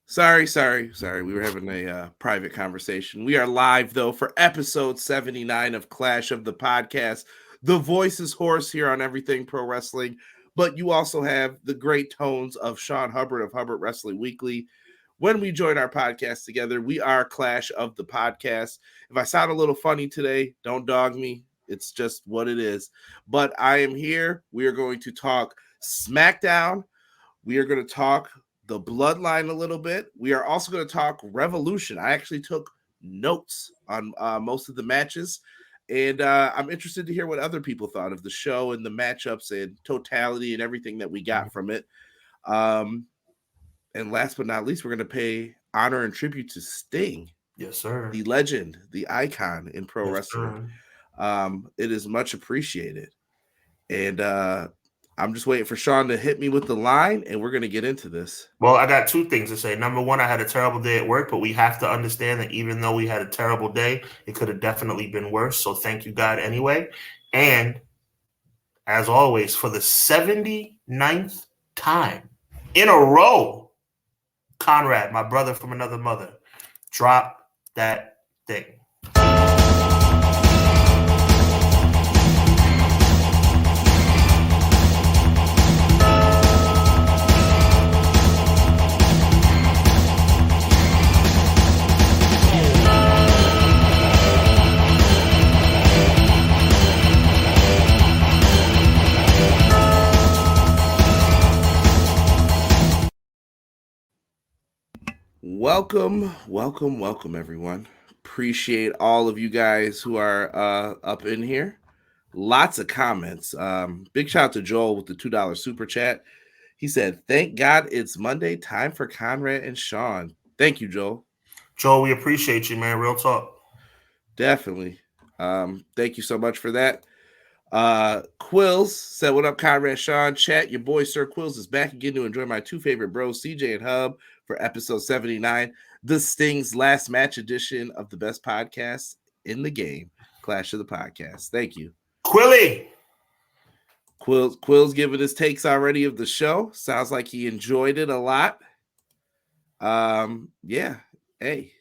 Sorry. We were having a private conversation. We are live, though, for episode 79 of Clash of the Podcast. The voice is hoarse here on Everything Pro Wrestling, but you also have the great tones of Sean Hubbard of Hubbard Wrestling Weekly. When we join our podcast together, we are Clash of the Podcast. If I sound a little funny today, don't dog me. It's just what it is. But I am here. We are going to talk Smackdown. We are going to talk the Bloodline a little bit. We are also going to talk Revolution. I actually took notes on most of the matches, and I'm interested to hear what other people thought of the show and the matchups and totality and everything that we got from it. And last but not least, we're going to pay honor and tribute to Sting. Yes, sir. The legend, the icon in pro wrestling. It is much appreciated. And I'm just waiting for Sean to hit me with the line, and we're going to get into this. Well, I got two things to say. Number one, I had a terrible day at work, but we have to understand that even though we had a terrible day, it could have definitely been worse. So thank you, God, anyway. And as always, for the 79th time in a row, Conrad, my brother from another mother, drop that thing. Welcome, everyone. Appreciate all of you guys who are up in here. Lots of comments. Big shout out to Joel with the $2 super chat. He said, "Thank God it's Monday. Time for Conrad and Sean." Thank you, Joel. Joel, we appreciate you, man. Real talk. Definitely. Thank you so much for that. Quills said, "What up, Conrad, Sean? Chat, your boy Sir Quills is back again to enjoy my two favorite bros, CJ and Hub, for episode 79, the Sting's last match edition of the best podcast in the game, Clash of the Podcast." Thank you. Quills giving his takes already of the show. Sounds like he enjoyed it a lot. Yeah. Hey,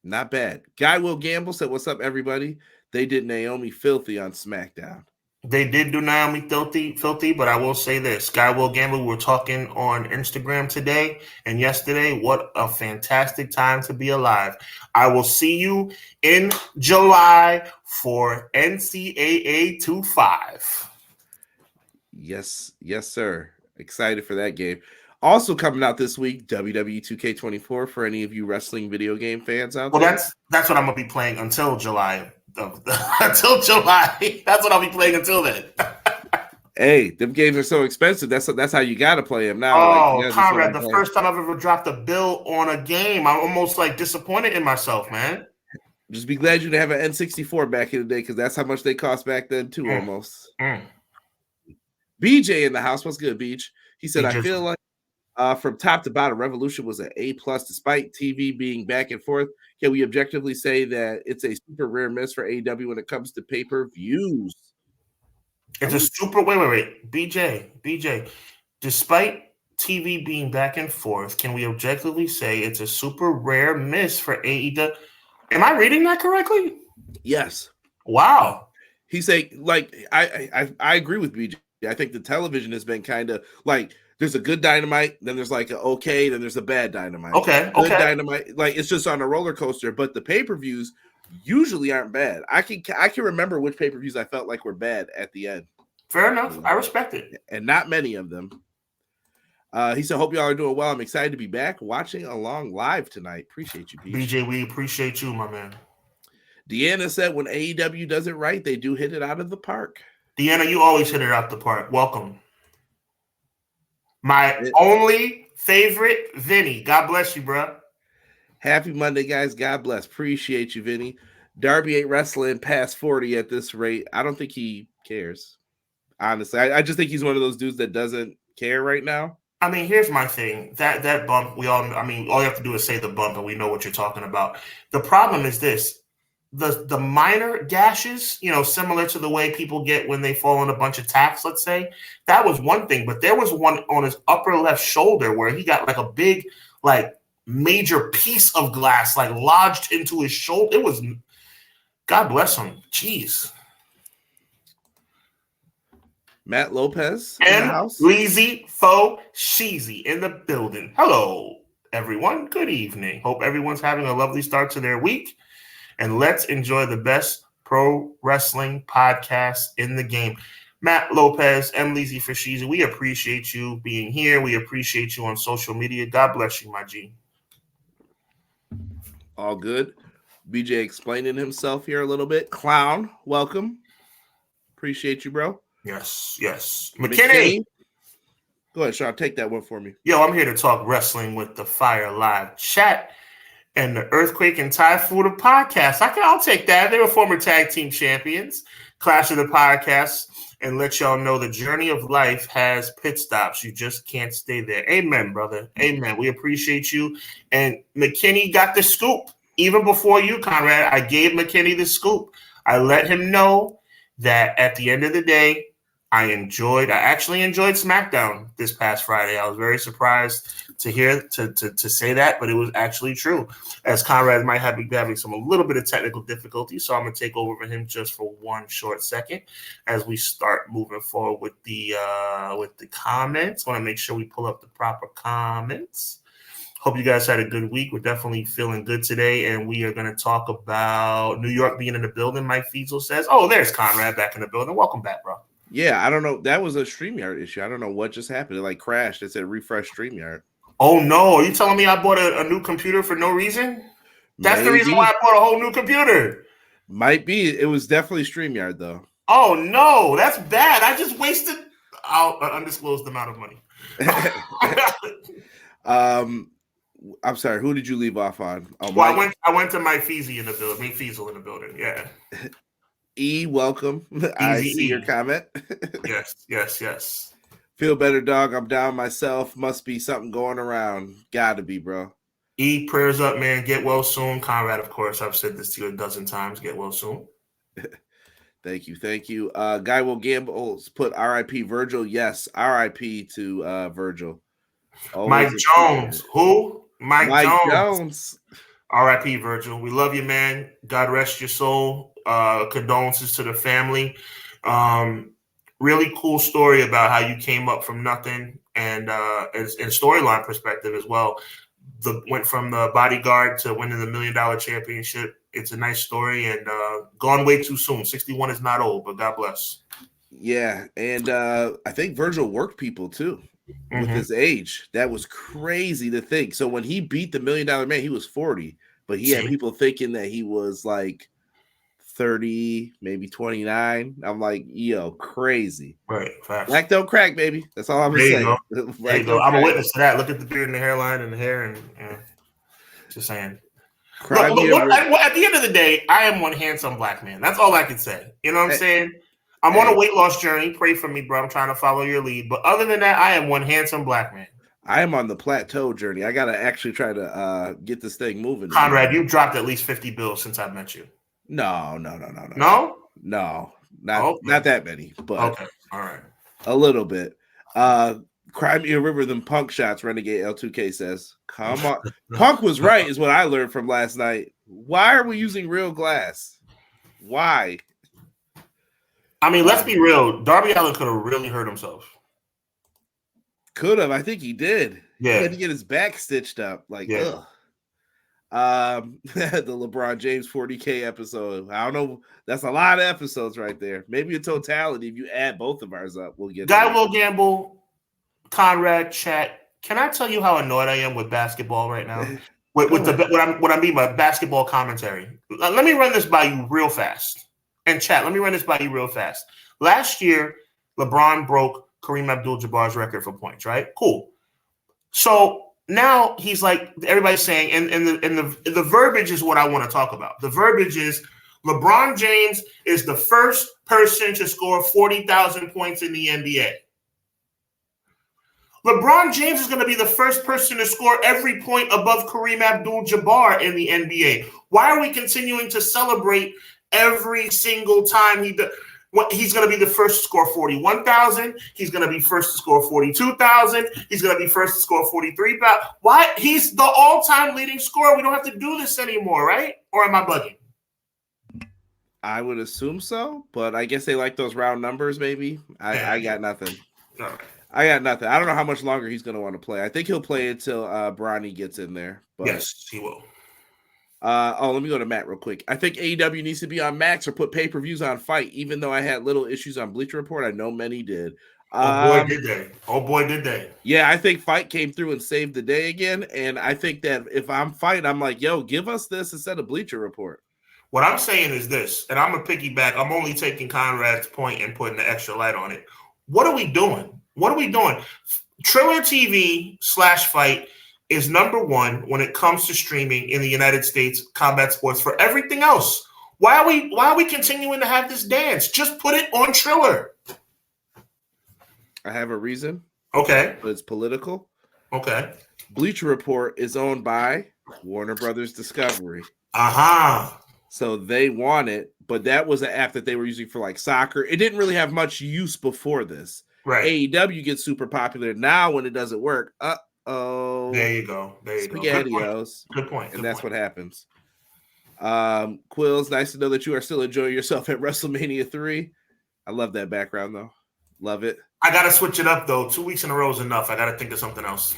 not bad. Guy Will Gamble said, "What's up, everybody? They did Naomi filthy on SmackDown." They did do Naomi filthy, but I will say this. Guy Will Gamble, we were talking on Instagram today and yesterday. What a fantastic time to be alive. I will see you in July for NCAA 2-5. Yes, sir. Excited for that game. Also coming out this week, WWE 2K24 for any of you wrestling video game fans out there. Well, that's what I'm going to be playing until July. Until July. That's what I'll be playing until then. Hey, them games are so expensive. That's how you got to play them now. Oh, Conrad, the first time I've ever dropped a bill on a game, I'm almost like disappointed in myself, man. Just be glad you didn't have an N64 back in the day, because that's how much they cost back then too, almost. BJ in the house. What's good, Beach? He said, "I feel like from top to bottom, Revolution was an A+, despite TV being back and forth. Can we objectively say that it's a super rare miss for AEW when it comes to pay-per-views?" It's a super wait. BJ. Despite TV being back and forth, can we objectively say it's a super rare miss for AEW? Am I reading that correctly? Yes. Wow. He's saying, like, I agree with BJ. I think the television has been kind of like, there's a good Dynamite, then there's like a okay, then there's a bad Dynamite. Okay. Good Dynamite, like it's just on a roller coaster. But the pay-per-views usually aren't bad. I can remember which pay-per-views I felt like were bad at the end. Fair enough. I respect it. And not many of them. He said, "Hope y'all are doing well. I'm excited to be back watching along live tonight. Appreciate you, BJ. We appreciate you, my man." Deanna said, "When AEW does it right, they do hit it out of the park." Deanna, you always hit it out the park. Welcome. My only favorite, Vinny. God bless you, bro. Happy Monday, guys. God bless. Appreciate you, Vinny. Darby ain't wrestling past 40 at this rate. I don't think he cares. Honestly, I just think he's one of those dudes that doesn't care right now. I mean, here's my thing. That bump, all you have to do is say the bump and we know what you're talking about. The problem is this. The minor gashes, similar to the way people get when they fall on a bunch of tacks, let's say, that was one thing. But there was one on his upper left shoulder where he got like a big, like major piece of glass like lodged into his shoulder. It was, God bless him. Jeez. Matt Lopez in the house. Leezy Fo Sheezy in the building. Hello, everyone. Good evening. Hope everyone's having a lovely start to their week. And let's enjoy the best pro wrestling podcast in the game. Matt Lopez and Leezy Fo Sheezy, we appreciate you being here. We appreciate you on social media. God bless you, my G. All good. BJ explaining himself here a little bit. Clown, welcome. Appreciate you, bro. Yes. McKinney. Go ahead, Sean. Take that one for me. Yo, I'm here to talk wrestling with the Fire Live chat and the Earthquake and Typhoon of podcast. I'll take that. They were former tag team champions. Clash of the podcast, and let y'all know the journey of life has pit stops. You just can't stay there. Amen, brother. Amen. We appreciate you. And McKinney got the scoop. Even before you, Conrad, I gave McKinney the scoop. I let him know that at the end of the day, I actually enjoyed Smackdown this past Friday. I was very surprised to say that, but it was actually true. As Conrad might have been having a little bit of technical difficulty, so I'm gonna take over for him just for one short second as we start moving forward with the comments. Want to make sure we pull up the proper comments. Hope you guys had a good week. We're definitely feeling good today, and we are going to talk about New York being in the building. Mike Fiesel says, "Oh, there's Conrad back in the building. Welcome back, bro." Yeah, I don't know. That was a StreamYard issue. I don't know what just happened. It crashed. It said refresh StreamYard. Oh, no. Are you telling me I bought a new computer for no reason? That's the reason why I bought a whole new computer. Might be. It was definitely StreamYard, though. Oh, no. That's bad. I just wasted an undisclosed amount of money. I'm sorry. Who did you leave off on? Oh, well, I went to my Fiesel in the building. Fiesel in the building. Yeah. Welcome. I see your comment. Yes. Feel better, dog. I'm down myself. Must be something going around. Gotta be, bro. Prayers up, man. Get well soon. Conrad, of course, I've said this to you a dozen times. Get well soon. Thank you. Guy Will Gamble's put RIP Virgil. Yes, RIP to Virgil. Always Mike Jones. Who? Mike Jones. RIP Virgil. We love you, man. God rest your soul. Condolences to the family. Really cool story about how you came up from nothing, and storyline perspective as well. Went from the bodyguard to winning the $1 Million championship. It's a nice story, and gone way too soon. 61 is not old, but God bless. Yeah, and I think Virgil worked people too with his age. That was crazy to think. So when he beat the $1 Million Man, he was 40, but he had people thinking that he was like 30, maybe 29. I'm like, yo, crazy. Right. Facts. Black don't crack, baby. That's all I'm saying. There you go. I'm a witness to that. Look at the beard and the hairline and the hair, and just saying. Look, at the end of the day, I am one handsome black man. That's all I can say. You know what I'm saying? I'm on a weight loss journey. Pray for me, bro. I'm trying to follow your lead. But other than that, I am one handsome black man. I am on the plateau journey. I got to actually try to get this thing moving. Conrad, you've dropped at least 50 bills since I've met you. No. No? No, not that many, but okay. All right. A little bit. Cry me a river than Punk shots, Renegade L2K says. Come on. Punk was right, is what I learned from last night. Why are we using real glass? Why? I mean, let's be real. Darby Allin could have really hurt himself. Could have. I think he did. Yeah. He had to get his back stitched up. Ugh. The LeBron James 40K episode. I don't know. That's a lot of episodes right there. Maybe a totality. If you add both of ours up, we'll get Guy Will Gamble, Conrad, chat. Can I tell you how annoyed I am with basketball right now? What I mean by basketball commentary. Let me run this by you real fast. And chat, let me run this by you real fast. Last year, LeBron broke Kareem Abdul-Jabbar's record for points, right? Cool. So now he's like, everybody's saying, and the verbiage is what I want to talk about. The verbiage is LeBron James is the first person to score 40,000 points in the NBA. LeBron James is going to be the first person to score every point above Kareem Abdul-Jabbar in the NBA. Why are we continuing to celebrate every single time he does? He's going to be the first to score 41,000. He's going to be first to score 42,000. He's going to be first to score 43,000. Why? He's the all-time leading scorer. We don't have to do this anymore, right? Or am I bugging? I would assume so, but I guess they like those round numbers, maybe. I got nothing. No. I got nothing. I don't know how much longer he's going to want to play. I think he'll play until Bronny gets in there. But, yes, he will. let me go to Matt real quick. I think AEW needs to be on Max or put pay-per-views on Fight, even though I had little issues on Bleacher Report. I know many did. Oh, boy, did they. Yeah, I think Fight came through and saved the day again, and I think that if I'm Fight, I'm like, yo, give us this instead of Bleacher Report. What I'm saying is this, and I'm going to piggyback. I'm only taking Conrad's point and putting the extra light on it. What are we doing? Triller TV /Fight is number one when it comes to streaming in the United States combat sports for everything else. Why are we continuing to have this dance? Just put it on Triller. I have a reason. Okay. But it's political. Okay. Bleacher Report is owned by Warner Brothers Discovery. Uh-huh. So they want it, but that was an app that they were using for like soccer. It didn't really have much use before this. Right. AEW gets super popular now when it doesn't work. There you go. SpaghettiOs. Good point. And that's what happens. Quills, nice to know that you are still enjoying yourself at WrestleMania 3. I love that background though. Love it. I gotta switch it up though. 2 weeks in a row is enough. I gotta think of something else.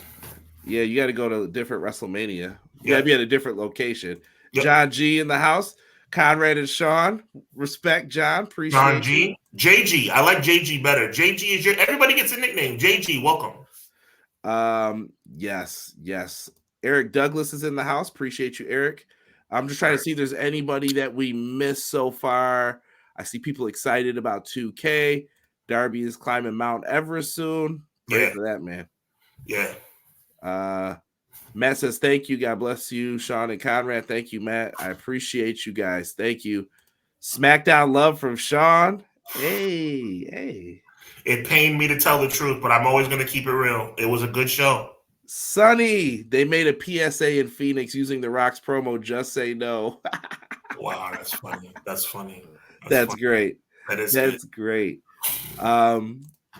Yeah, you got to go to a different WrestleMania. You got to be at a different location. Yep. John G in the house. Conrad and Sean. Respect, John. Appreciate John G. you. JG. I like JG better. JG is everybody gets a nickname. JG, welcome. Yes. Eric Douglas is in the house. Appreciate you, Eric. I'm just trying to see if there's anybody that we missed so far. I see people excited about 2K. Darby is climbing Mount Everest soon. Pray for that, man. Yeah. Matt says, thank you. God bless you, Sean and Conrad. Thank you, Matt. I appreciate you guys. Thank you. Smackdown love from Sean. Hey. It pained me to tell the truth, but I'm always going to keep it real. It was a good show. Sunny, they made a PSA in Phoenix using the Rock's promo, Just Say No. Wow, that's funny. That's funny. That's great. That's great.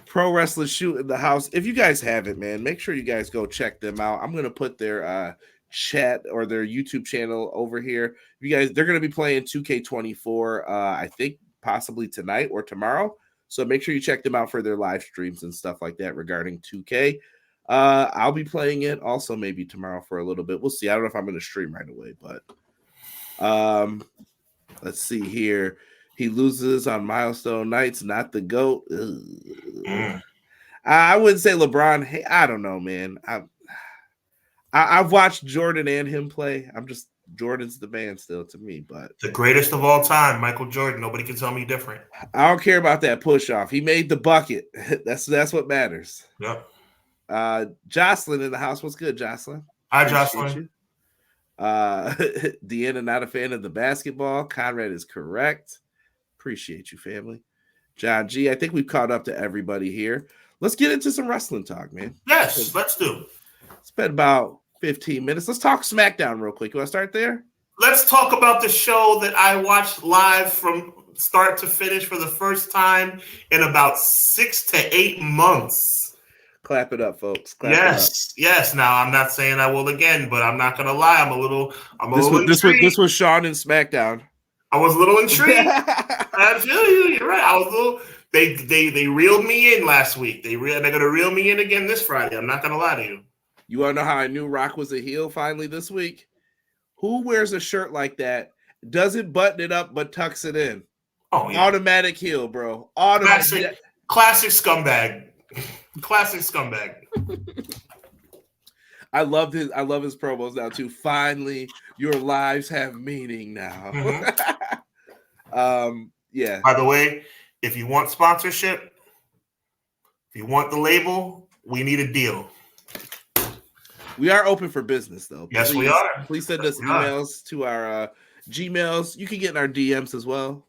Pro Wrestling Shoot in the house. If you guys haven't, man, make sure you guys go check them out. I'm going to put their chat or their YouTube channel over here. You guys, they're going to be playing 2K24, I think possibly tonight or tomorrow. So make sure you check them out for their live streams and stuff like that regarding 2K. I'll be playing it also maybe tomorrow for a little bit. We'll see. I don't know if I'm going to stream right away, but let's see here. He loses on milestone nights, not the GOAT. I wouldn't say LeBron. Hey, I don't know, man. I've watched Jordan and him play. Jordan's the man still to me, but the greatest of all time, Michael Jordan. Nobody can tell me different. I don't care about that push off. He made the bucket. That's what matters. Yep. Jocelyn in the house. What's good, Jocelyn? Hi, Jocelyn. Deanna, not a fan of the basketball. Conrad is correct. Appreciate you, family. John G, I think we've caught up to everybody here. Let's get into some wrestling talk, man. Yes, let's do. It's been about 15 minutes. Let's talk SmackDown real quick. You want to start there? Let's talk about the show that I watched live from start to finish for the first time in about 6 to 8 months. Clap it up, folks. Clap it up. Yes. Now I'm not saying I will again, but I'm not gonna lie. I'm a little intrigued. This was Sean in SmackDown. I was a little intrigued. I feel you. You're right. I was a little. They reeled me in last week. They're gonna reel me in again this Friday. I'm not gonna lie to you. You want to know how I knew Rock was a heel finally this week? Who wears a shirt like that, doesn't button it up, but tucks it in? Oh, yeah. Automatic heel, bro. Classic scumbag. Classic scumbag. I love his promos now too. Finally, your lives have meaning now. Mm-hmm. Yeah. By the way, if you want sponsorship, if you want the label, we need a deal. We are open for business, though. Yes, we are. Please send us emails to our Gmails. You can get in our DMs as well.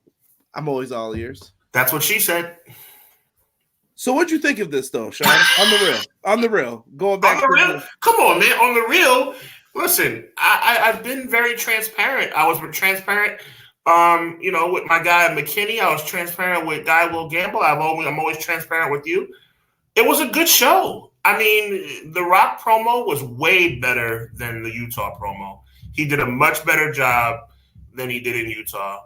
I'm always all ears. That's what she said. So what'd you think of this, though, Sean? On the real. Going back. On the real? Come on, man. On the real. Listen, I've been very transparent. I was transparent With my guy McKinney, I was transparent with Guy Will Gamble. I'm always transparent with you. It was a good show. I mean, the Rock promo was way better than the Utah promo. He did a much better job than he did in Utah.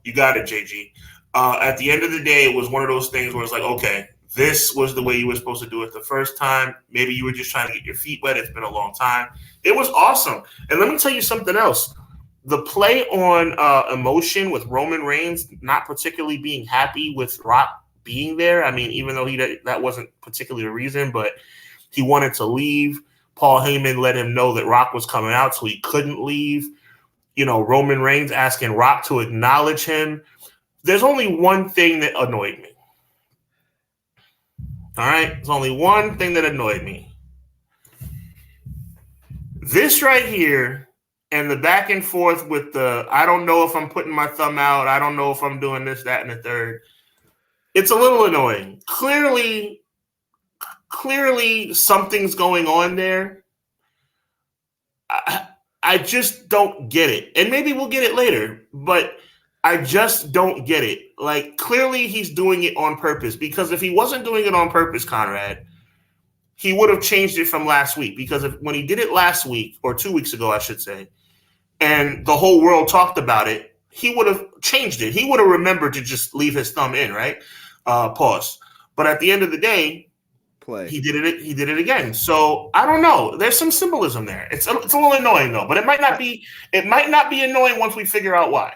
You got it, JG. At the end of the day, it was one of those things where it's like, okay, this was the way you were supposed to do it the first time. Maybe you were just trying to get your feet wet. It's been a long time. It was awesome. And let me tell you something else. The play on emotion with Roman Reigns not particularly being happy with Rock being there. I mean, even though that wasn't particularly the reason, but he wanted to leave. Paul Heyman let him know that Rock was coming out, so he couldn't leave. Roman Reigns asking Rock to acknowledge him. There's only one thing that annoyed me. All right? There's only one thing that annoyed me. This right here and the back and forth with the, I don't know if I'm putting my thumb out. I don't know if I'm doing this, that, and the third. It's a little annoying. Clearly something's going on there. I just don't get it. And maybe we'll get it later, but I just don't get it. Like, clearly he's doing it on purpose, because if he wasn't doing it on purpose, Conrad, he would have changed it from last week, because when he did it last week, or 2 weeks ago, I should say, and the whole world talked about it, he would have changed it. He would have remembered to just leave his thumb in, right? Pause. But at the end of the day, he did it again. So I don't know. There's some symbolism there. It's a little annoying though, but it might not be annoying once we figure out why.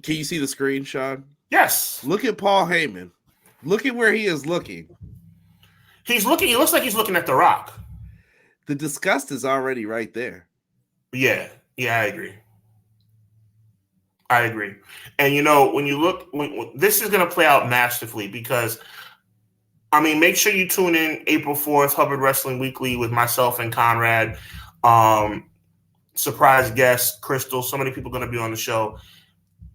Can you see the screen, Sean? Yes. Look at Paul Heyman. Look at where he is looking. He looks like he's looking at The Rock. The disgust is already right there. Yeah, I agree. And when you look, this is going to play out masterfully, because make sure you tune in April 4th, Hubbard Wrestling Weekly, with myself and Conrad. Surprise guest, Crystal. So many people are going to be on the show,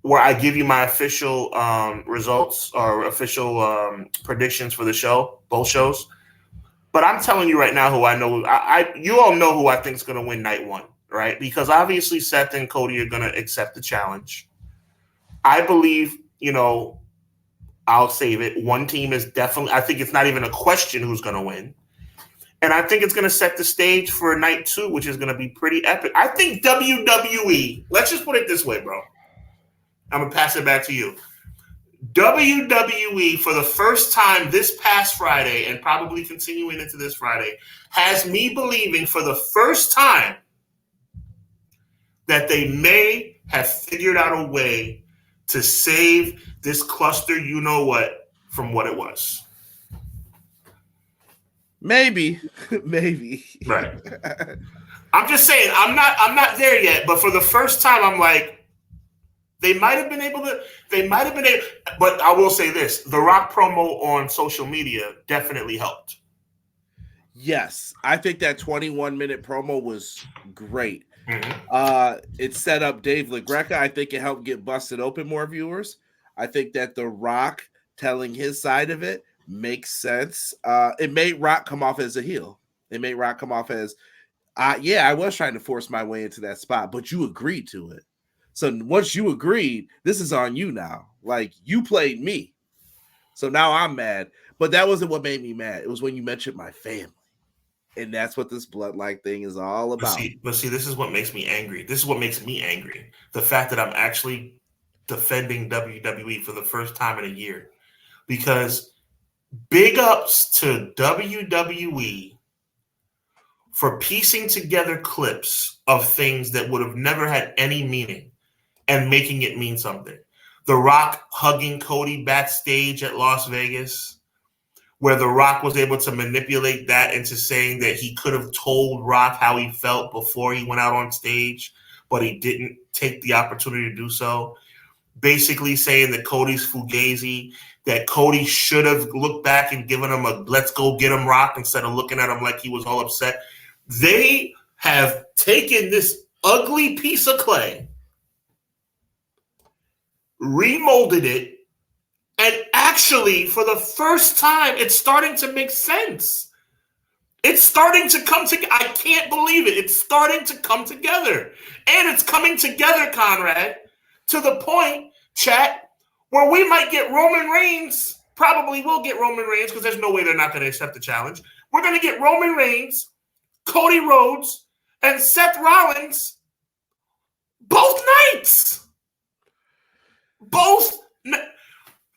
where I give you my official results or official predictions for the show, both shows. But I'm telling you right now who I know. You all know who I think is going to win night one, right? Because obviously Seth and Cody are going to accept the challenge. I believe, I'll save it. One team is definitely, I think it's not even a question who's going to win. And I think it's going to set the stage for night two, which is going to be pretty epic. I think WWE, let's just put it this way, bro. I'm going to pass it back to you. WWE, for the first time this past Friday, and probably continuing into this Friday, has me believing for the first time that they may have figured out a way to save this cluster, from what it was. Maybe. Right. I'm just saying, I'm not there yet, but for the first time, I'm like, they might have been able, but I will say this, the Rock promo on social media definitely helped. Yes, I think that 21-minute promo was great. Mm-hmm. It set up Dave LaGreca. I think it helped get Busted Open more viewers. I think that The Rock telling his side of it makes sense. It made Rock come off as a heel. It made Rock come off as, I was trying to force my way into that spot, but you agreed to it. So once you agreed, this is on you now. Like, you played me. So now I'm mad. But that wasn't what made me mad. It was when you mentioned my family. And that's what this Bloodline thing is all about. But see, this is what makes me angry. This is what makes me angry. The fact that I'm actually defending WWE for the first time in a year. Because big ups to WWE for piecing together clips of things that would have never had any meaning and making it mean something. The Rock hugging Cody backstage at Las Vegas, where The Rock was able to manipulate that into saying that he could have told Rock how he felt before he went out on stage, but he didn't take the opportunity to do so. Basically saying that Cody's fugazi, that Cody should have looked back and given him a let's go get him Rock instead of looking at him like he was all upset. They have taken this ugly piece of clay, remolded it, and actually, for the first time, it's starting to make sense. It's starting to come together. I can't believe it. It's starting to come together. And it's coming together, Conrad, to the point, chat, where we might get Roman Reigns. Probably will get Roman Reigns because there's no way they're not going to accept the challenge. We're going to get Roman Reigns, Cody Rhodes, and Seth Rollins both nights.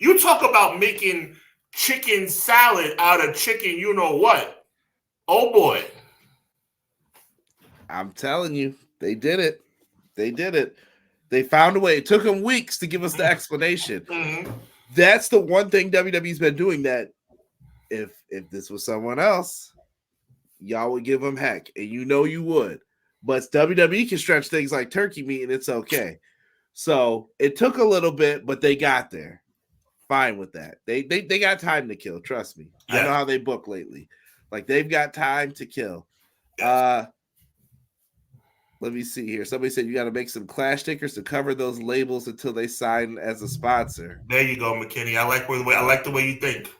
You talk about making chicken salad out of chicken, you know what? Oh, boy. I'm telling you, they did it. They did it. They found a way. It took them weeks to give us the explanation. Mm-hmm. That's the one thing WWE's been doing, that if this was someone else, y'all would give them heck, and you know you would. But WWE can stretch things like turkey meat, and it's okay. So it took a little bit, but they got there. Fine with that. They got time to kill. Trust me. Yeah. I know how they book lately. Like, they've got time to kill. Let me see here. Somebody said you got to make some Clash stickers to cover those labels until they sign as a sponsor. There you go, McKinney. I like the way you think.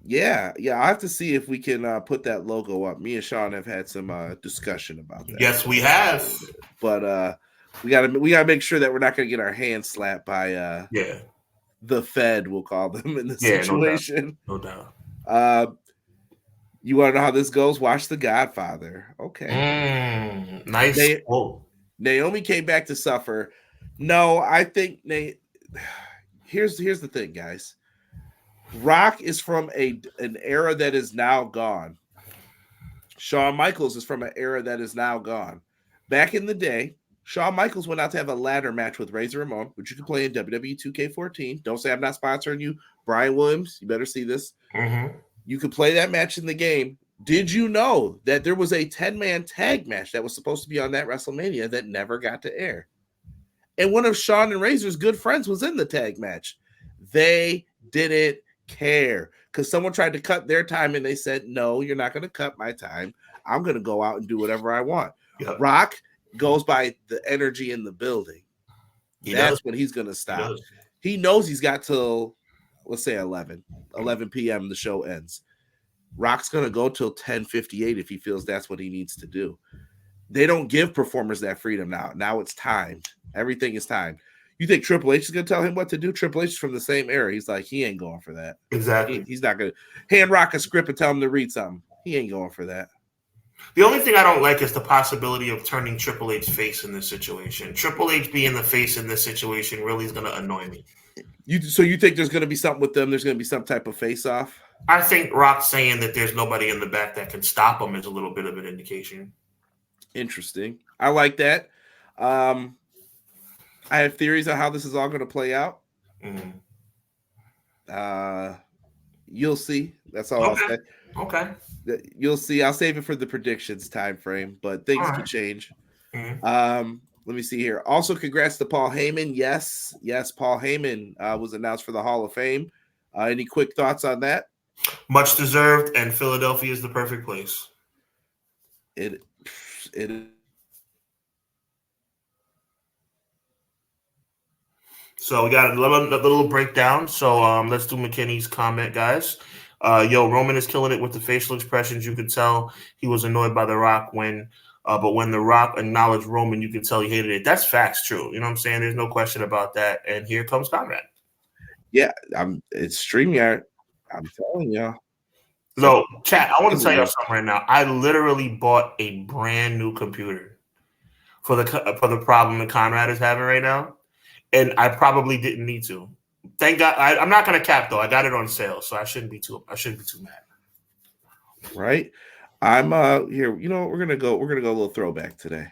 Yeah. I have to see if we can put that logo up. Me and Sean have had some discussion about that. Yes, we have. But we gotta make sure that we're not gonna get our hands slapped by the Fed, we'll call them, in the situation. No doubt. You want to know how this goes? Watch The Godfather. Okay. Nice. Naomi came back to suffer. No, I think here's the thing, guys. Rock is from an era that is now gone. Shawn Michaels is from an era that is now gone. Back in the day, Shawn Michaels went out to have a ladder match with Razor Ramon, which you can play in WWE 2K14. Don't say I'm not sponsoring you. Brian Williams, you better see this. Mm-hmm. You could play that match in the game. Did you know that there was a 10-man tag match that was supposed to be on that WrestleMania that never got to air? And one of Shawn and Razor's good friends was in the tag match. They didn't care because someone tried to cut their time and they said, no, you're not going to cut my time. I'm going to go out and do whatever I want. Yep. Rock goes by the energy in the building. That's when he's going to stop. He knows he's got till, let's say 11 p.m. the show ends. Rock's going to go till 10:58 if he feels that's what he needs to do. They don't give performers that freedom now. Now it's timed. Everything is timed. You think Triple H is going to tell him what to do? Triple H is from the same era. He's like, he ain't going for that. Exactly. He's not going to hand Rock a script and tell him to read something. He ain't going for that. The only thing I don't like is the possibility of turning Triple H face in this situation. Triple H being the face in this situation really is going to annoy me. So you think there's going to be something with them? There's going to be some type of face-off? I think Rock saying that there's nobody in the back that can stop him is a little bit of an indication. Interesting. I like that. I have theories on how this is all going to play out. Mm-hmm. You'll see. That's all I'll say. Okay. You'll see. I'll save it for the predictions time frame, but things can change. Mm-hmm. Let me see here. Also, congrats to Paul Heyman. Yes, Paul Heyman was announced for the Hall of Fame. Any quick thoughts on that? Much deserved, and Philadelphia is the perfect place. It. So we got a little breakdown. So let's do McKinney's comment, guys. Roman is killing it with the facial expressions. You could tell he was annoyed by The Rock but when The Rock acknowledged Roman, you could tell he hated it. That's facts, true. You know what I'm saying? There's no question about that. And here comes Conrad. Yeah, it's StreamYard. I'm telling y'all. So, chat, I want to tell y'all something right now. I literally bought a brand new computer for the problem that Conrad is having right now, and I probably didn't need to. Thank God. I'm not going to cap though. I got it on sale, so I shouldn't be too mad. Right. I'm here. You know, we're gonna go a little throwback today.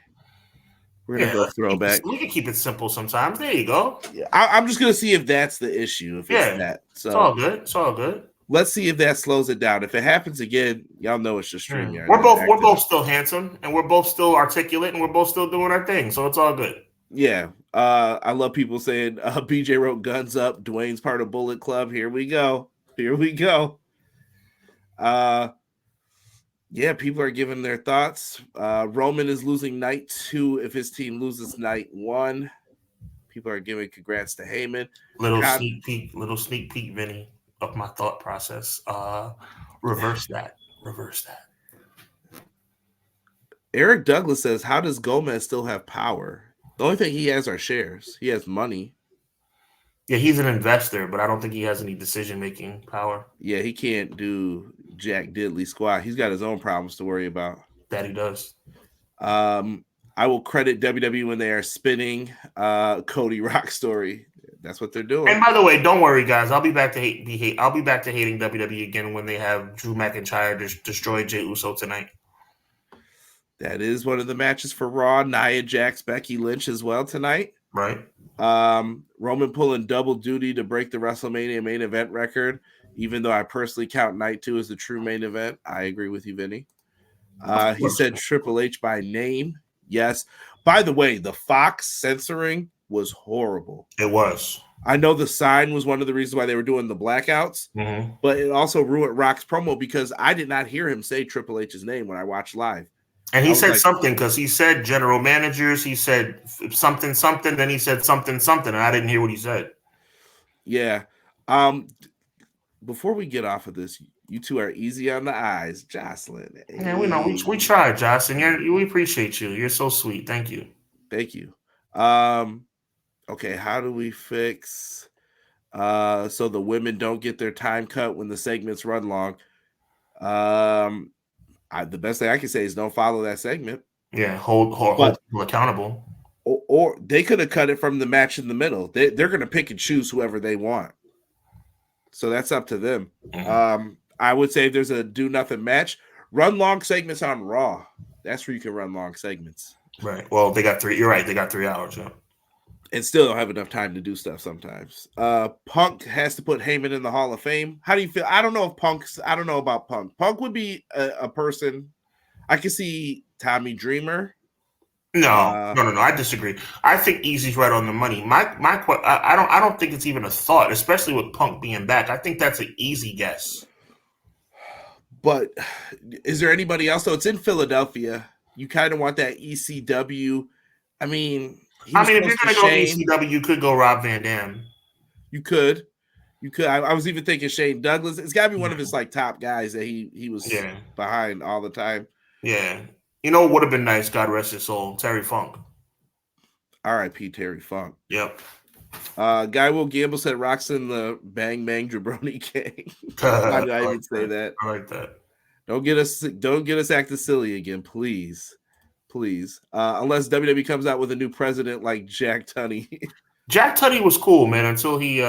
We're gonna go throwback. We can keep it simple sometimes. There you go. Yeah, I'm just gonna see if that's the issue. If it's that, so it's all good. It's all good. Let's see if that slows it down. If it happens again, y'all know it's just StreamYard. We're both still handsome, and we're both still articulate, and we're both still doing our thing. So it's all good. Yeah. I love people saying BJ wrote guns up. Dwayne's part of Bullet Club. Here we go. Yeah, people are giving their thoughts. Roman is losing night 2 if his team loses night 1. People are giving congrats to Heyman. Little sneak peek, Vinny, of my thought process. Reverse that. Eric Douglas says, how does Gomez still have power? The only thing he has are shares. He has money. Yeah, he's an investor, but I don't think he has any decision-making power. Yeah, he can't do jack diddly squat. He's got his own problems to worry about. That he does. I will credit WWE when they are spinning Cody Rock story. That's what they're doing. And by the way, don't worry, guys. I'll be back to I'll be back to hating WWE again when they have Drew McIntyre destroy Jey Uso tonight. That is one of the matches for Raw. Nia Jax, Becky Lynch as well tonight. Right. Roman pulling double duty to break the WrestleMania main event record, even though I personally count night 2 as the true main event. I agree with you, Vinny. He said Triple H by name. Yes. By the way, the Fox censoring was horrible. It was. I know the sign was one of the reasons why they were doing the blackouts, but it also ruined Rock's promo because I did not hear him say Triple H's name when I watched live. And he said something because he said general managers. He said something, then he said something, and I didn't hear what he said. Yeah. Before we get off of this, you two are easy on the eyes, Jocelyn. Yeah, we know. We tried, Jocelyn. We appreciate you. You're so sweet. Thank you. Thank you. Okay, how do we fix so the women don't get their time cut when the segments run long? The best thing I can say is don't follow that segment. Yeah, hold people accountable. Or they could have cut it from the match in the middle. They're going to pick and choose whoever they want. So that's up to them. I would say if there's a do nothing match, run long segments on Raw. That's where you can run long segments. Right. Well, they got 3. You're right. They got 3 hours. Yeah. And still don't have enough time to do stuff sometimes. Punk has to put Heyman in the Hall of Fame. How do you feel? I don't know about Punk. Punk would be a person. I could see Tommy Dreamer. No. I disagree. I think Easy's right on the money. I don't think it's even a thought, especially with Punk being back. I think that's an easy guess. But is there anybody else? So it's in Philadelphia. You kind of want that ECW. I mean, if you're going to go ECW, you could go Rob Van Dam. You could. I was even thinking Shane Douglas. It's got to be one of his top guys that he was behind all the time. Yeah. You know what would have been nice, God rest his soul? Terry Funk. R.I.P. Terry Funk. Yep. Guy Will Gamble said Rock's in the Bang Bang Jabroni gang. Why did I even say that? I like that. Don't get us acting silly again, please. Unless WWE comes out with a new president like Jack Tunney. Jack Tunney was cool, man, until he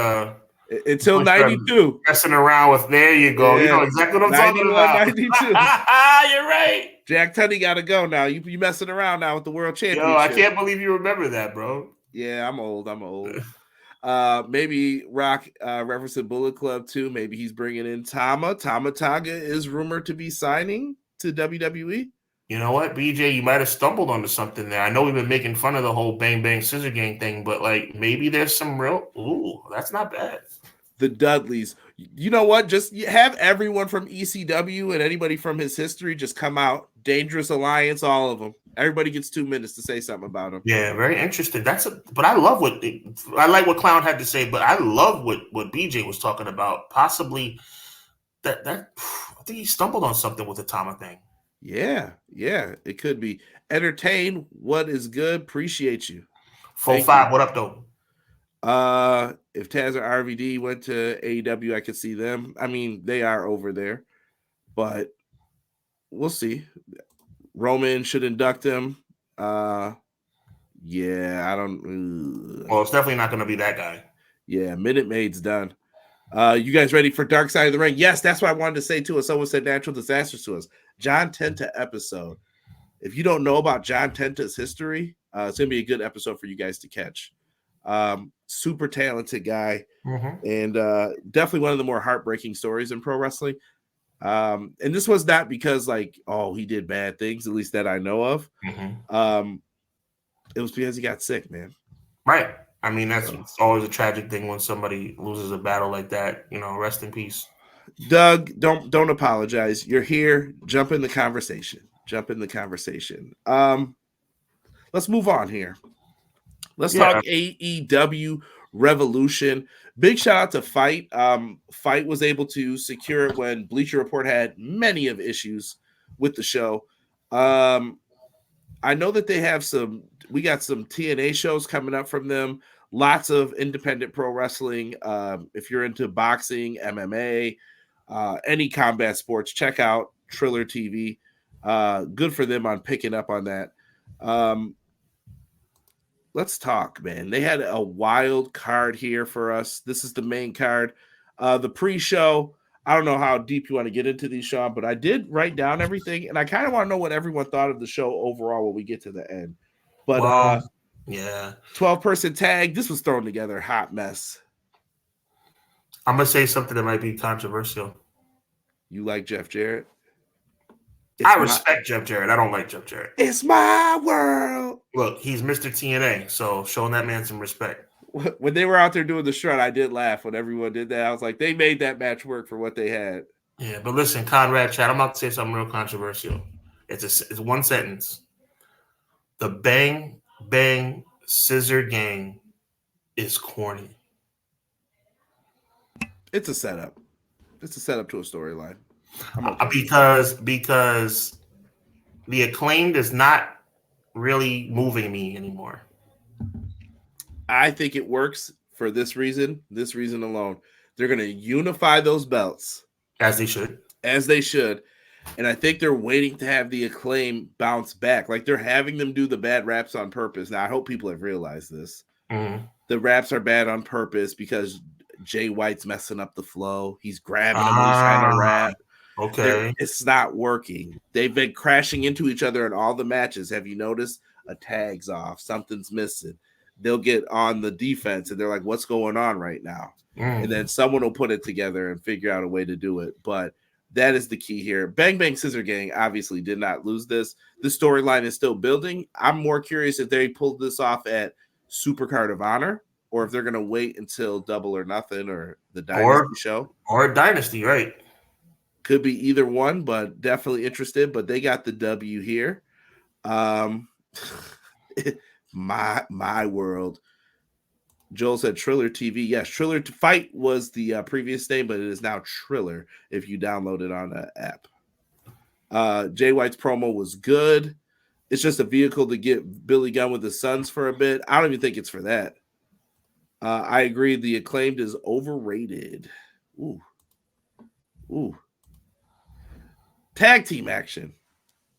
until 92. Messing around with, there you go. Yeah. You know exactly what I'm talking about. 92. You're right. Jack Tunney got to go now. You messing around now with the world championship. Yo, I can't believe you remember that, bro. Yeah, I'm old. Maybe Rock referencing Bullet Club too. Maybe he's bringing in Tama. Tama Tonga is rumored to be signing to WWE. You know what, BJ? You might have stumbled onto something there. I know we've been making fun of the whole Bang Bang Scissor Gang thing, but maybe there's some real. Ooh, that's not bad. The Dudleys. You know what? Just have everyone from ECW and anybody from his history just come out. Dangerous Alliance, all of them. Everybody gets 2 minutes to say something about them. Yeah, very interesting. But I love I like what Clown had to say, but I love what BJ was talking about. Possibly that I think he stumbled on something with the Tama thing. Yeah, it could be. Entertain what is good. Appreciate you. 4-5. What up, though? If Taz or RVD went to AEW, I could see them. I mean, they are over there, but we'll see. Roman should induct him. Yeah, I don't. Well, it's definitely not going to be that guy. Yeah, Minute Maid's done. You guys ready for Dark Side of the Ring? Yes, that's what I wanted to say too. Someone said natural disasters to us. John Tenta episode. If you don't know about John Tenta's history, it's gonna be a good episode for you guys to catch. Super talented guy, and definitely one of the more heartbreaking stories in pro wrestling. And this was not because he did bad things, at least that I know of. It was because he got sick, man. Right. I mean, that's always a tragic thing when somebody loses a battle like that. You know, rest in peace. Doug, don't apologize. You're here. Jump in the conversation. Let's move on here. Let's talk AEW Revolution. Big shout out to Fight. Fight was able to secure it when Bleacher Report had many of issues with the show. I know that they have we got some TNA shows coming up from them. Lots of independent pro wrestling. If you're into boxing, MMA, any combat sports, check out Triller TV. Good for them on picking up on that. Let's talk, man. They had a wild card here for us. This is the main card. The pre-show, I don't know how deep you want to get into these, Sean, but I did write down everything, and I kind of want to know what everyone thought of the show overall when we get to the end. But yeah, 12-person tag, this was thrown together, hot mess. I'm gonna say something that might be controversial. You like Jeff Jarrett? I respect Jeff Jarrett. I don't like Jeff Jarrett. It's my world. Look, he's Mr. TNA, so showing that man some respect. When they were out there doing the strut, I did laugh when everyone did that. I was like, they made that match work for what they had. Yeah, but listen, Conrad, Chad, I'm about to say something real controversial. It's one sentence. The Bang Bang Scissor Gang is corny. It's a setup. It's a setup to a storyline. Because the Acclaimed is not really moving me anymore. I think it works for this reason alone. They're going to unify those belts. As they should. And I think they're waiting to have the Acclaim bounce back. Like they're having them do the bad raps on purpose. Now, I hope people have realized this. Mm-hmm. The raps are bad on purpose because Jay White's messing up the flow. He's grabbing him when he's trying to rap. Okay. It's not working. They've been crashing into each other in all the matches. Have you noticed? A tag's off. Something's missing. They'll get on the defense and they're like, what's going on right now? And then someone will put it together and figure out a way to do it. But that is the key here. Bang Bang Scissor Gang obviously did not lose this. The storyline is still building. I'm more curious if they pulled this off at Supercard of Honor or if they're going to wait until Double or Nothing or the Dynasty show. Or Dynasty, right? Could be either one, but definitely interested. But they got the W here. My world. Joel said Triller TV. Yes, Triller to Fight was the previous name, but it is now Triller if you download it on the app. Jay White's promo was good. It's just a vehicle to get Billy Gunn with his sons for a bit. I don't even think it's for that. I agree. The Acclaimed is overrated. Ooh. Tag team action.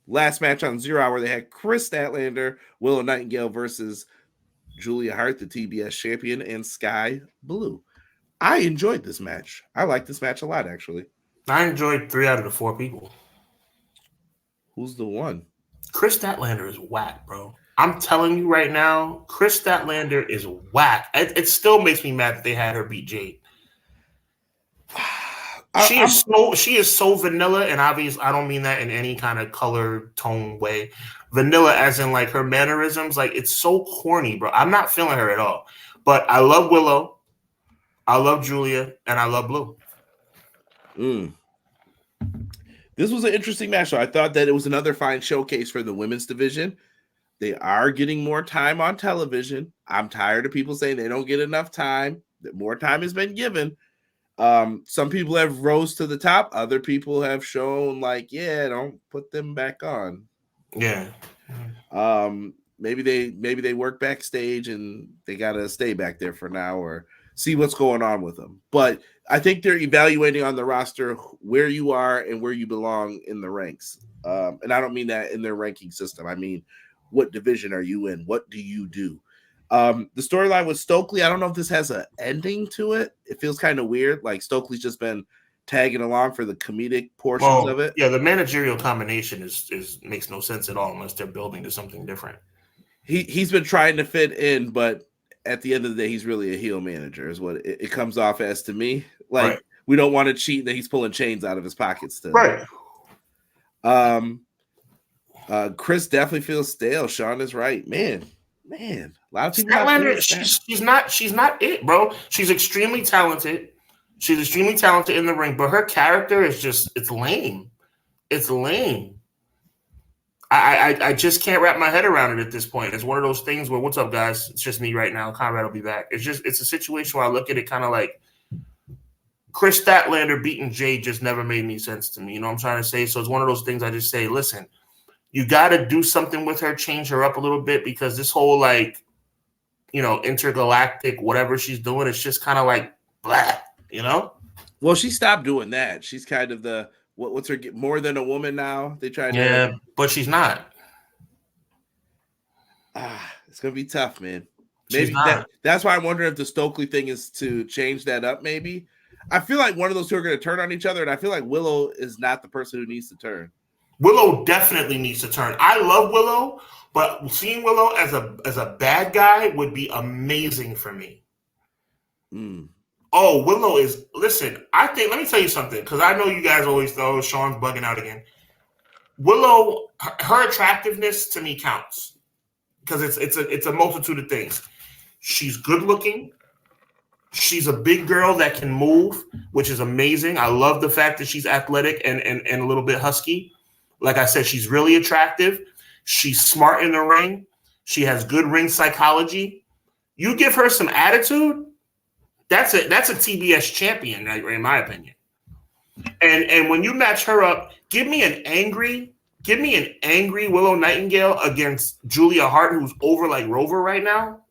Last match on 0 Hour, they had Chris Statlander, Willow Nightingale versus Julia Hart, the TBS champion, and Sky Blue. I enjoyed this match. I like this match a lot, actually. I enjoyed 3 out of the 4 people. Who's the one? Chris Statlander is whack, bro. I'm telling you right now, Chris Statlander is whack. It still makes me mad that they had her beat Jade. She is so vanilla, and obviously I don't mean that in any kind of color tone way. Vanilla as in like her mannerisms, like it's so corny, bro. I'm not feeling her at all. But I love Willow, I love Julia, and I love Blue. This was an interesting match. So I thought that it was another fine showcase for the women's division. They are getting more time on television. I'm tired of people saying they don't get enough time. That more time has been given. Some people have rose to the top. Other people have shown like, yeah, don't put them back on. Yeah. Maybe they work backstage and they gotta stay back there for now or see what's going on with them. But I think they're evaluating on the roster where you are and where you belong in the ranks. And I don't mean that in their ranking system. I mean, what division are you in? What do you do? The storyline with Stokely, I don't know if this has an ending to it. It feels kind of weird. Like Stokely's just been tagging along for the comedic portions of it. Yeah, the managerial combination is makes no sense at all unless they're building to something different. He's been trying to fit in, but at the end of the day, he's really a heel manager, is what it comes off as to me. Like right. We don't want to cheat that he's pulling chains out of his pockets still. Right. Chris definitely feels stale. Sean is right. Man. A lot of people. Statlander, she's not it, bro. She's extremely talented. She's extremely talented in the ring, but her character is it's lame. It's lame. I just can't wrap my head around it at this point. It's one of those things where, what's up, guys? It's just me right now. Conrad will be back. It's a situation where I look at it kind of like Chris Statlander beating Jay just never made any sense to me. You know what I'm trying to say? So it's one of those things I just say, listen, You got to do something with her, change her up a little bit, because this whole like, intergalactic whatever she's doing, it's just kind of like blah, Well, she stopped doing that. She's kind of the what's her more than a woman now. They tried to, but she's not. It's gonna be tough, man. Maybe that's why I'm wondering if the Stokely thing is to change that up. Maybe I feel like one of those two are going to turn on each other, and I feel like Willow is not the person who needs to turn. Willow definitely needs to turn. I love Willow, but seeing Willow as a bad guy would be amazing for me. Oh, Willow is. Listen, let me tell you something, because I know you guys always throw Sean's bugging out again. Willow, her attractiveness to me counts, because it's a multitude of things. She's good looking. She's a big girl that can move, which is amazing. I love the fact that she's athletic and a little bit husky. Like I said, she's really attractive. She's smart in the ring. She has good ring psychology. You give her some attitude, that's a TBS champion, in my opinion. And when you match her up, give me an angry Willow Nightingale against Julia Hart, who's over like Rover right now.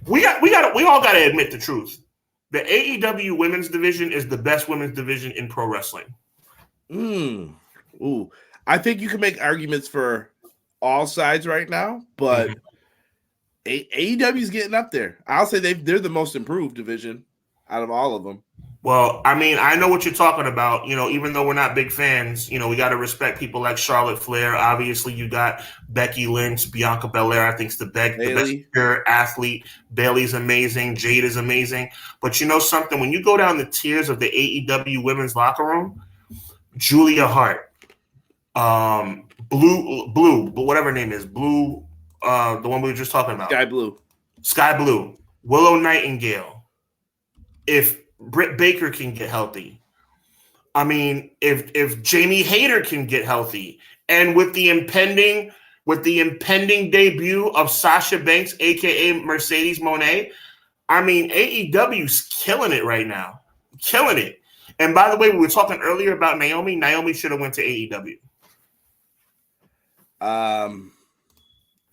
We all got to admit the truth. The AEW women's division is the best women's division in pro wrestling. Ooh, I think you can make arguments for all sides right now, but AEW is getting up there. I'll say they're the most improved division out of all of them. Well, I mean, I know what you're talking about. Even though we're not big fans, we got to respect people like Charlotte Flair. Obviously, you got Becky Lynch, Bianca Belair. I think is the best pure athlete. Bayley's amazing. Jade is amazing. But you know something? When you go down the tiers of the AEW women's locker room, Julia Hart, Blue, whatever her name is, Blue, the one we were just talking about, Sky Blue, Willow Nightingale. If Britt Baker can get healthy, I mean, if Jamie Hayter can get healthy, and with the impending debut of Sasha Banks, aka Mercedes Moné, I mean, AEW's killing it right now, killing it. And by the way, we were talking earlier about Naomi. Naomi should have went to AEW.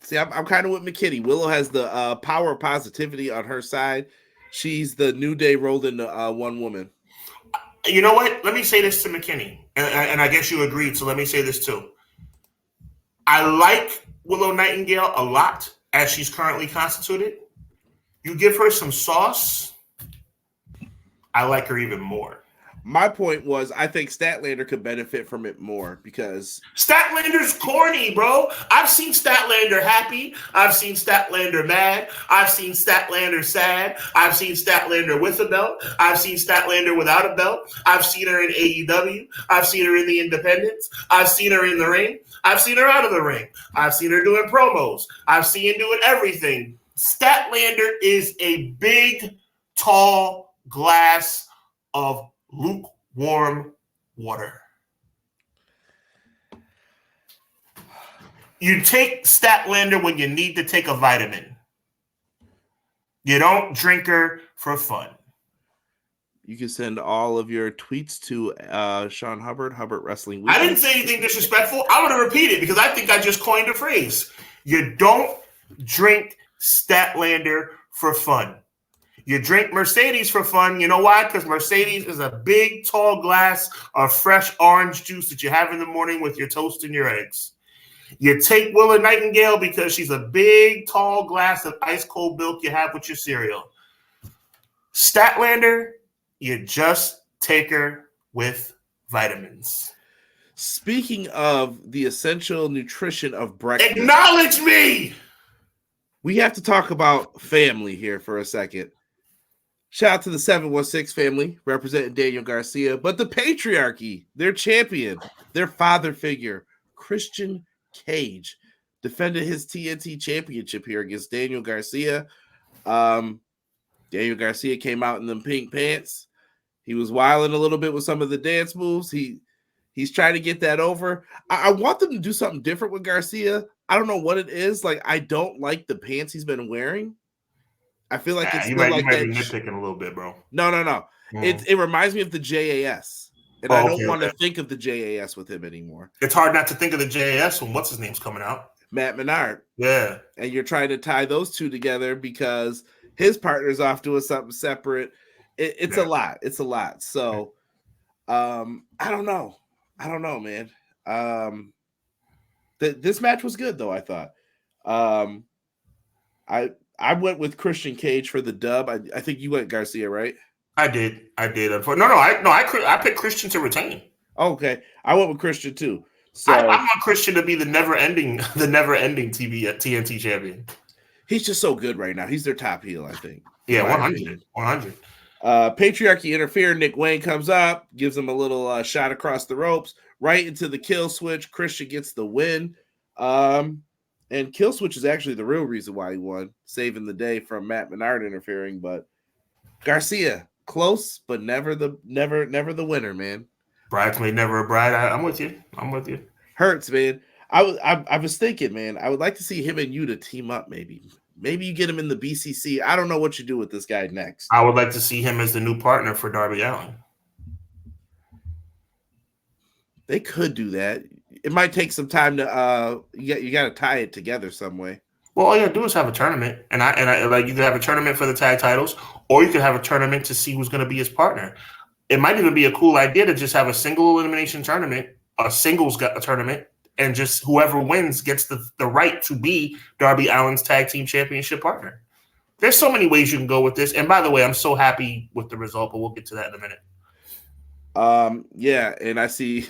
See, I'm kind of with McKinney. Willow has the power of positivity on her side. She's the New Day rolled into one woman. You know what? Let me say this to McKinney, and I guess you agreed, so let me say this too. I like Willow Nightingale a lot as she's currently constituted. You give her some sauce, I like her even more. My point was, I think Statlander could benefit from it more because Statlander's corny, bro. I've seen Statlander happy. I've seen Statlander mad. I've seen Statlander sad. I've seen Statlander with a belt. I've seen Statlander without a belt. I've seen her in AEW. I've seen her in the independents. I've seen her in the ring. I've seen her out of the ring. I've seen her doing promos. I've seen her doing everything. Statlander is a big, tall glass of lukewarm water. You take Statlander when you need to take a vitamin. You don't drink her for fun. You can send all of your tweets to Sean Hubbard, Hubbard Wrestling Weekly. I didn't say anything disrespectful. I'm going to repeat it because I think I just coined a phrase. You don't drink Statlander for fun. You drink Mercedes for fun. You know why? Because Mercedes is a big, tall glass of fresh orange juice that you have in the morning with your toast and your eggs. You take Willow Nightingale because she's a big, tall glass of ice-cold milk you have with your cereal. Statlander, you just take her with vitamins. Speaking of the essential nutrition of breakfast. Acknowledge me! We have to talk about family here for a second. Shout out to the 716 family, representing Daniel Garcia, but the patriarchy, their champion, their father figure, Christian Cage, defended his TNT championship here against Daniel Garcia. Daniel Garcia came out in them pink pants. He was wilding a little bit with some of the dance moves. He's trying to get that over. I want them to do something different with Garcia. I don't know what it is. Like, I don't like the pants he's been wearing. I feel like it's you still might like that. Be nitpicking a little bit, bro. No. It reminds me of the JAS. And I don't want to think of the JAS with him anymore. It's hard not to think of the JAS when what's his name's coming out. Matt Menard. Yeah. And you're trying to tie those two together because his partner's off doing something separate. It's a lot. It's a lot. So I don't know. I don't know, man. This match was good though, I thought. I went with Christian Cage for the dub. I think you went Garcia, right? I did. I picked Christian to retain. Okay, I went with Christian too. So I want Christian to be the never-ending TNT champion. He's just so good right now. He's their top heel, I think. Yeah, 100. Patriarchy interfere. Nick Wayne comes up, gives him a little shot across the ropes, right into the kill switch. Christian gets the win. And kill switch is actually the real reason why he won, saving the day from Matt Menard interfering. But Garcia, close, but never the winner, man. Bridesmaid, never a bride. I'm with you. Hurts, man. I was thinking, man, I would like to see him and you to team up, maybe. Maybe you get him in the BCC. I don't know what you do with this guy next. I would like to see him as the new partner for Darby Allin. They could do that. It might take some time to you got to tie it together some way. Well, all you gotta do is have a tournament, and I like you could have a tournament for the tag titles, or you could have a tournament to see who's going to be his partner. It might even be a cool idea to just have a single elimination tournament, a singles tournament, and just whoever wins gets the right to be Darby Allin's tag team championship partner. There's so many ways you can go with this. And by the way, I'm so happy with the result, but we'll get to that in a minute. Yeah, and I see,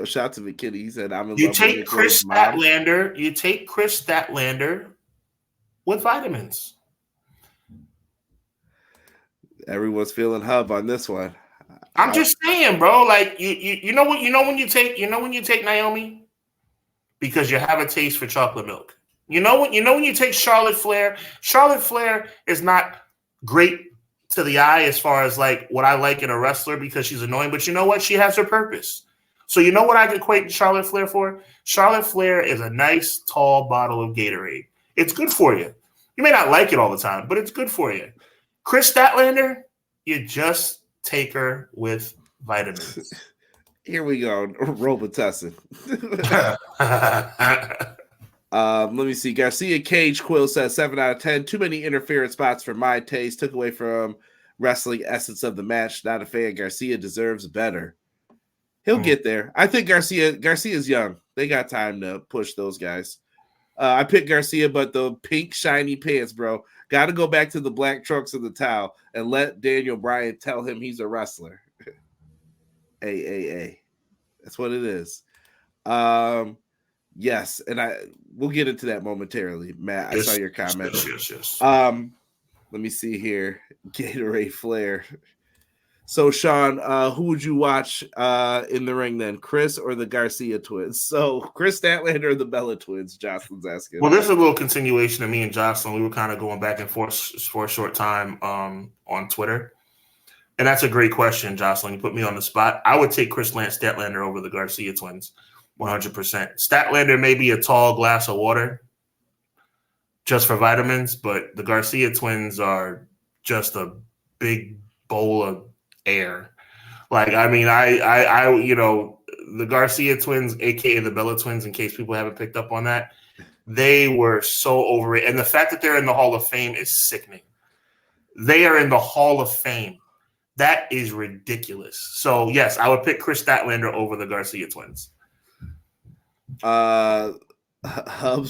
shout out to McKinney. He said, "I'm in you love take with Chris Statlander. You take Chris Statlander with vitamins." Everyone's feeling Hub on this one. I'm just saying, bro. Like you know when you take Naomi, because you have a taste for chocolate milk. You know when you take Charlotte Flair. Charlotte Flair is not great to the eye as far as like what I like in a wrestler because she's annoying, but you know what? She has her purpose. So you know what I equate Charlotte Flair for? Charlotte Flair is a nice tall bottle of Gatorade. It's good for you. You may not like it all the time, but it's good for you. Chris Statlander, you just take her with vitamins. Here we go, Robitussin. Let me see. Garcia Cage Quill says 7 out of 10. Too many interference spots for my taste. Took away from wrestling essence of the match. Not a fan. Garcia deserves better. He'll get there. I think Garcia's young. They got time to push those guys. I picked Garcia, but the pink shiny pants, bro. Got to go back to the black trunks and the towel and let Daniel Bryan tell him he's a wrestler. Hey. That's what it is. Yes, and we'll get into that momentarily, Matt. I saw your comment. Yes. Let me see here. Gatorade Flair. So, Sean, who would you watch in the ring then? Chris or the Garcia twins? So, Chris Statlander or the Bella twins? Jocelyn's asking. Well, there's a little continuation of me and Jocelyn. We were kind of going back and forth for a short time on Twitter. And that's a great question, Jocelyn. You put me on the spot. I would take Chris Statlander over the Garcia twins. 100%. Statlander may be a tall glass of water just for vitamins, but the Garcia twins are just a big bowl of air. Like, I mean, I the Garcia twins, aka the Bella twins, in case people haven't picked up on that, they were so overrated. And the fact that they're in the Hall of Fame is sickening. They are in the Hall of Fame. That is ridiculous. So yes, I would pick Chris Statlander over the Garcia twins. Hubs,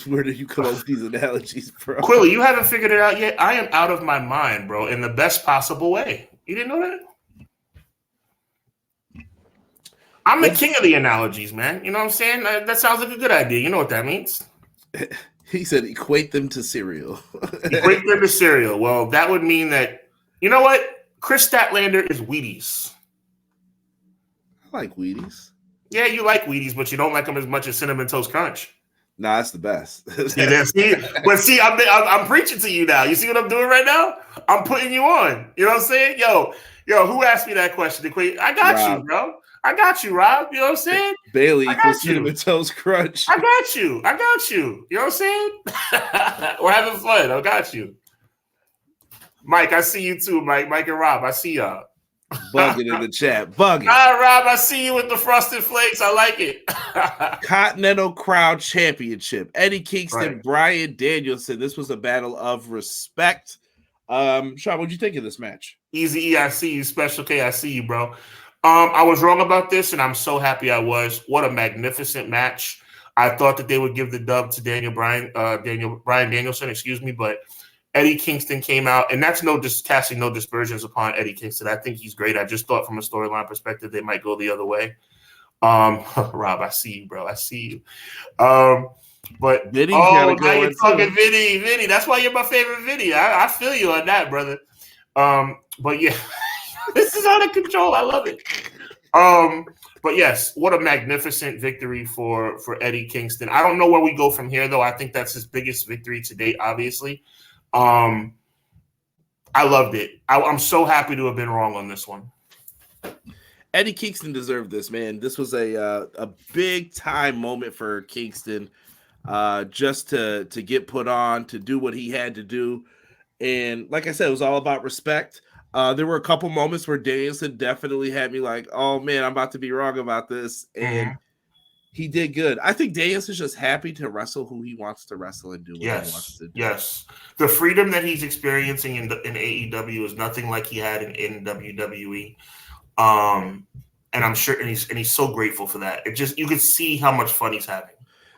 where did you come up with these analogies, bro? Quilly, you haven't figured it out yet. I am out of my mind, bro, in the best possible way. You didn't know that? I'm the king of the analogies, man. You know what I'm saying? That sounds like a good idea. You know what that means? He said equate them to cereal. Equate them to cereal. Well, that would mean that, you know what? Chris Statlander is Wheaties. I like Wheaties. Yeah, you like Wheaties, but you don't like them as much as Cinnamon Toast Crunch. Nah, that's the best. See, I'm preaching to you now. You see what I'm doing right now? I'm putting you on. You know what I'm saying? Yo, who asked me that question? I got Rob. You, bro. I got you, Rob. You know what I'm saying? Bailey equals Cinnamon Toast Crunch. I got you. You know what I'm saying? We're having fun. I got you. Mike, I see you too, Mike. Mike and Rob, I see y'all. Bugging in the chat. Bugging. All right, Rob, I see you with the Frosted Flakes. I like it. Continental Crowd Championship. Eddie Kingston, Right. Bryan Danielson. This was a battle of respect. Sean, what'd you think of this match? Easy E, I see you. Special K, I see you, bro. I was wrong about this, and I'm so happy I was. What a magnificent match. I thought that they would give the dub to Bryan Danielson, excuse me, but Eddie Kingston came out, and that's casting no dispersions upon Eddie Kingston. I think he's great. I just thought from a storyline perspective, they might go the other way. Rob, I see you, bro. I see you. But Vinny's now go you're talking Vinny. That's why you're my favorite Vinny. I feel you on that, brother. But yeah, this is out of control. I love it. But yes, what a magnificent victory for Eddie Kingston. I don't know where we go from here, though. I think that's his biggest victory to date, obviously. I loved it. I'm so happy to have been wrong on this one. Eddie Kingston deserved this, man. This was a big time moment for Kingston, just to get put on, to do what he had to do. And like I said, it was all about respect. There were a couple moments where Danielson definitely had me like, oh man, I'm about to be wrong about this. And he did good. I think Danielson's just happy to wrestle who he wants to wrestle and do what he wants to do. Yes. The freedom that he's experiencing in AEW is nothing like he had in WWE. And I'm sure, and he's so grateful for that. It just, you can see how much fun he's having.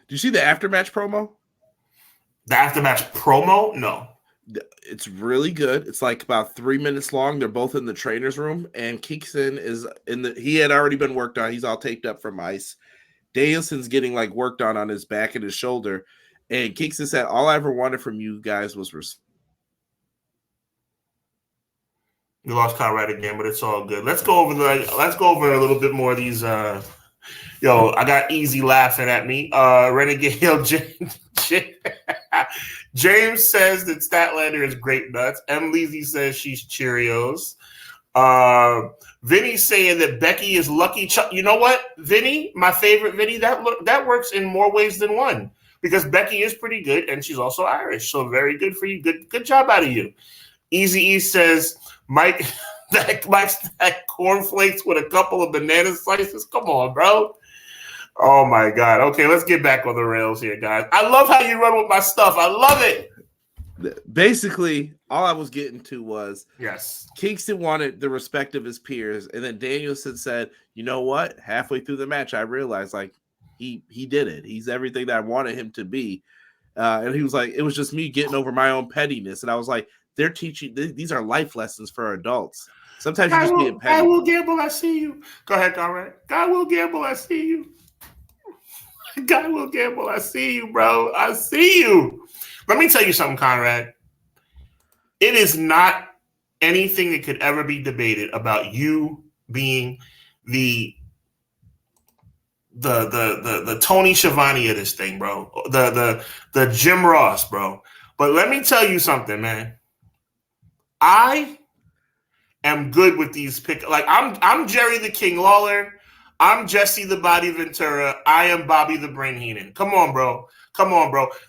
Did you see the aftermatch promo? The aftermatch promo? No. It's really good. It's like about 3 minutes long. They're both in the trainer's room, and Kingston is he had already been worked on. He's all taped up from ice. Danielson's getting like worked on his back and his shoulder. And Kingston said, all I ever wanted from you guys was respect. We lost Conrad again, but it's all good. Let's go over a little bit more of these. I got Easy laughing at me. Renegade James says that Statlander is grape nuts. Lizzie says she's Cheerios. Vinny's saying that Becky is Lucky Chuck. You know what, Vinny, my favorite Vinny, that works in more ways than one, because Becky is pretty good and she's also Irish. So very good for you. Good job out of you. Easy E says Mike that cornflakes with a couple of banana slices. Come on, bro. Oh my God. Okay, let's get back on the rails here, guys. I love how you run with my stuff. I love it. Basically, all I was getting to was, yes, Kingston wanted the respect of his peers, and then Danielson said, you know what? Halfway through the match, I realized like he did it. He's everything that I wanted him to be. And he was like, it was just me getting over my own pettiness. And I was like, they're teaching, these are life lessons for adults. Sometimes you just get petty. I will gamble, I see you. Go ahead, Conrad. God will gamble, I see you. God will gamble, I see you, bro. I see you. Let me tell you something, Conrad. It is not anything that could ever be debated about you being the Tony Schiavone of this thing, bro. The Jim Ross, bro. But let me tell you something, man. I am good with these picks. Like I'm Jerry the King Lawler. I'm Jesse the Body Ventura. I am Bobby the Brain Heenan. Come on, bro.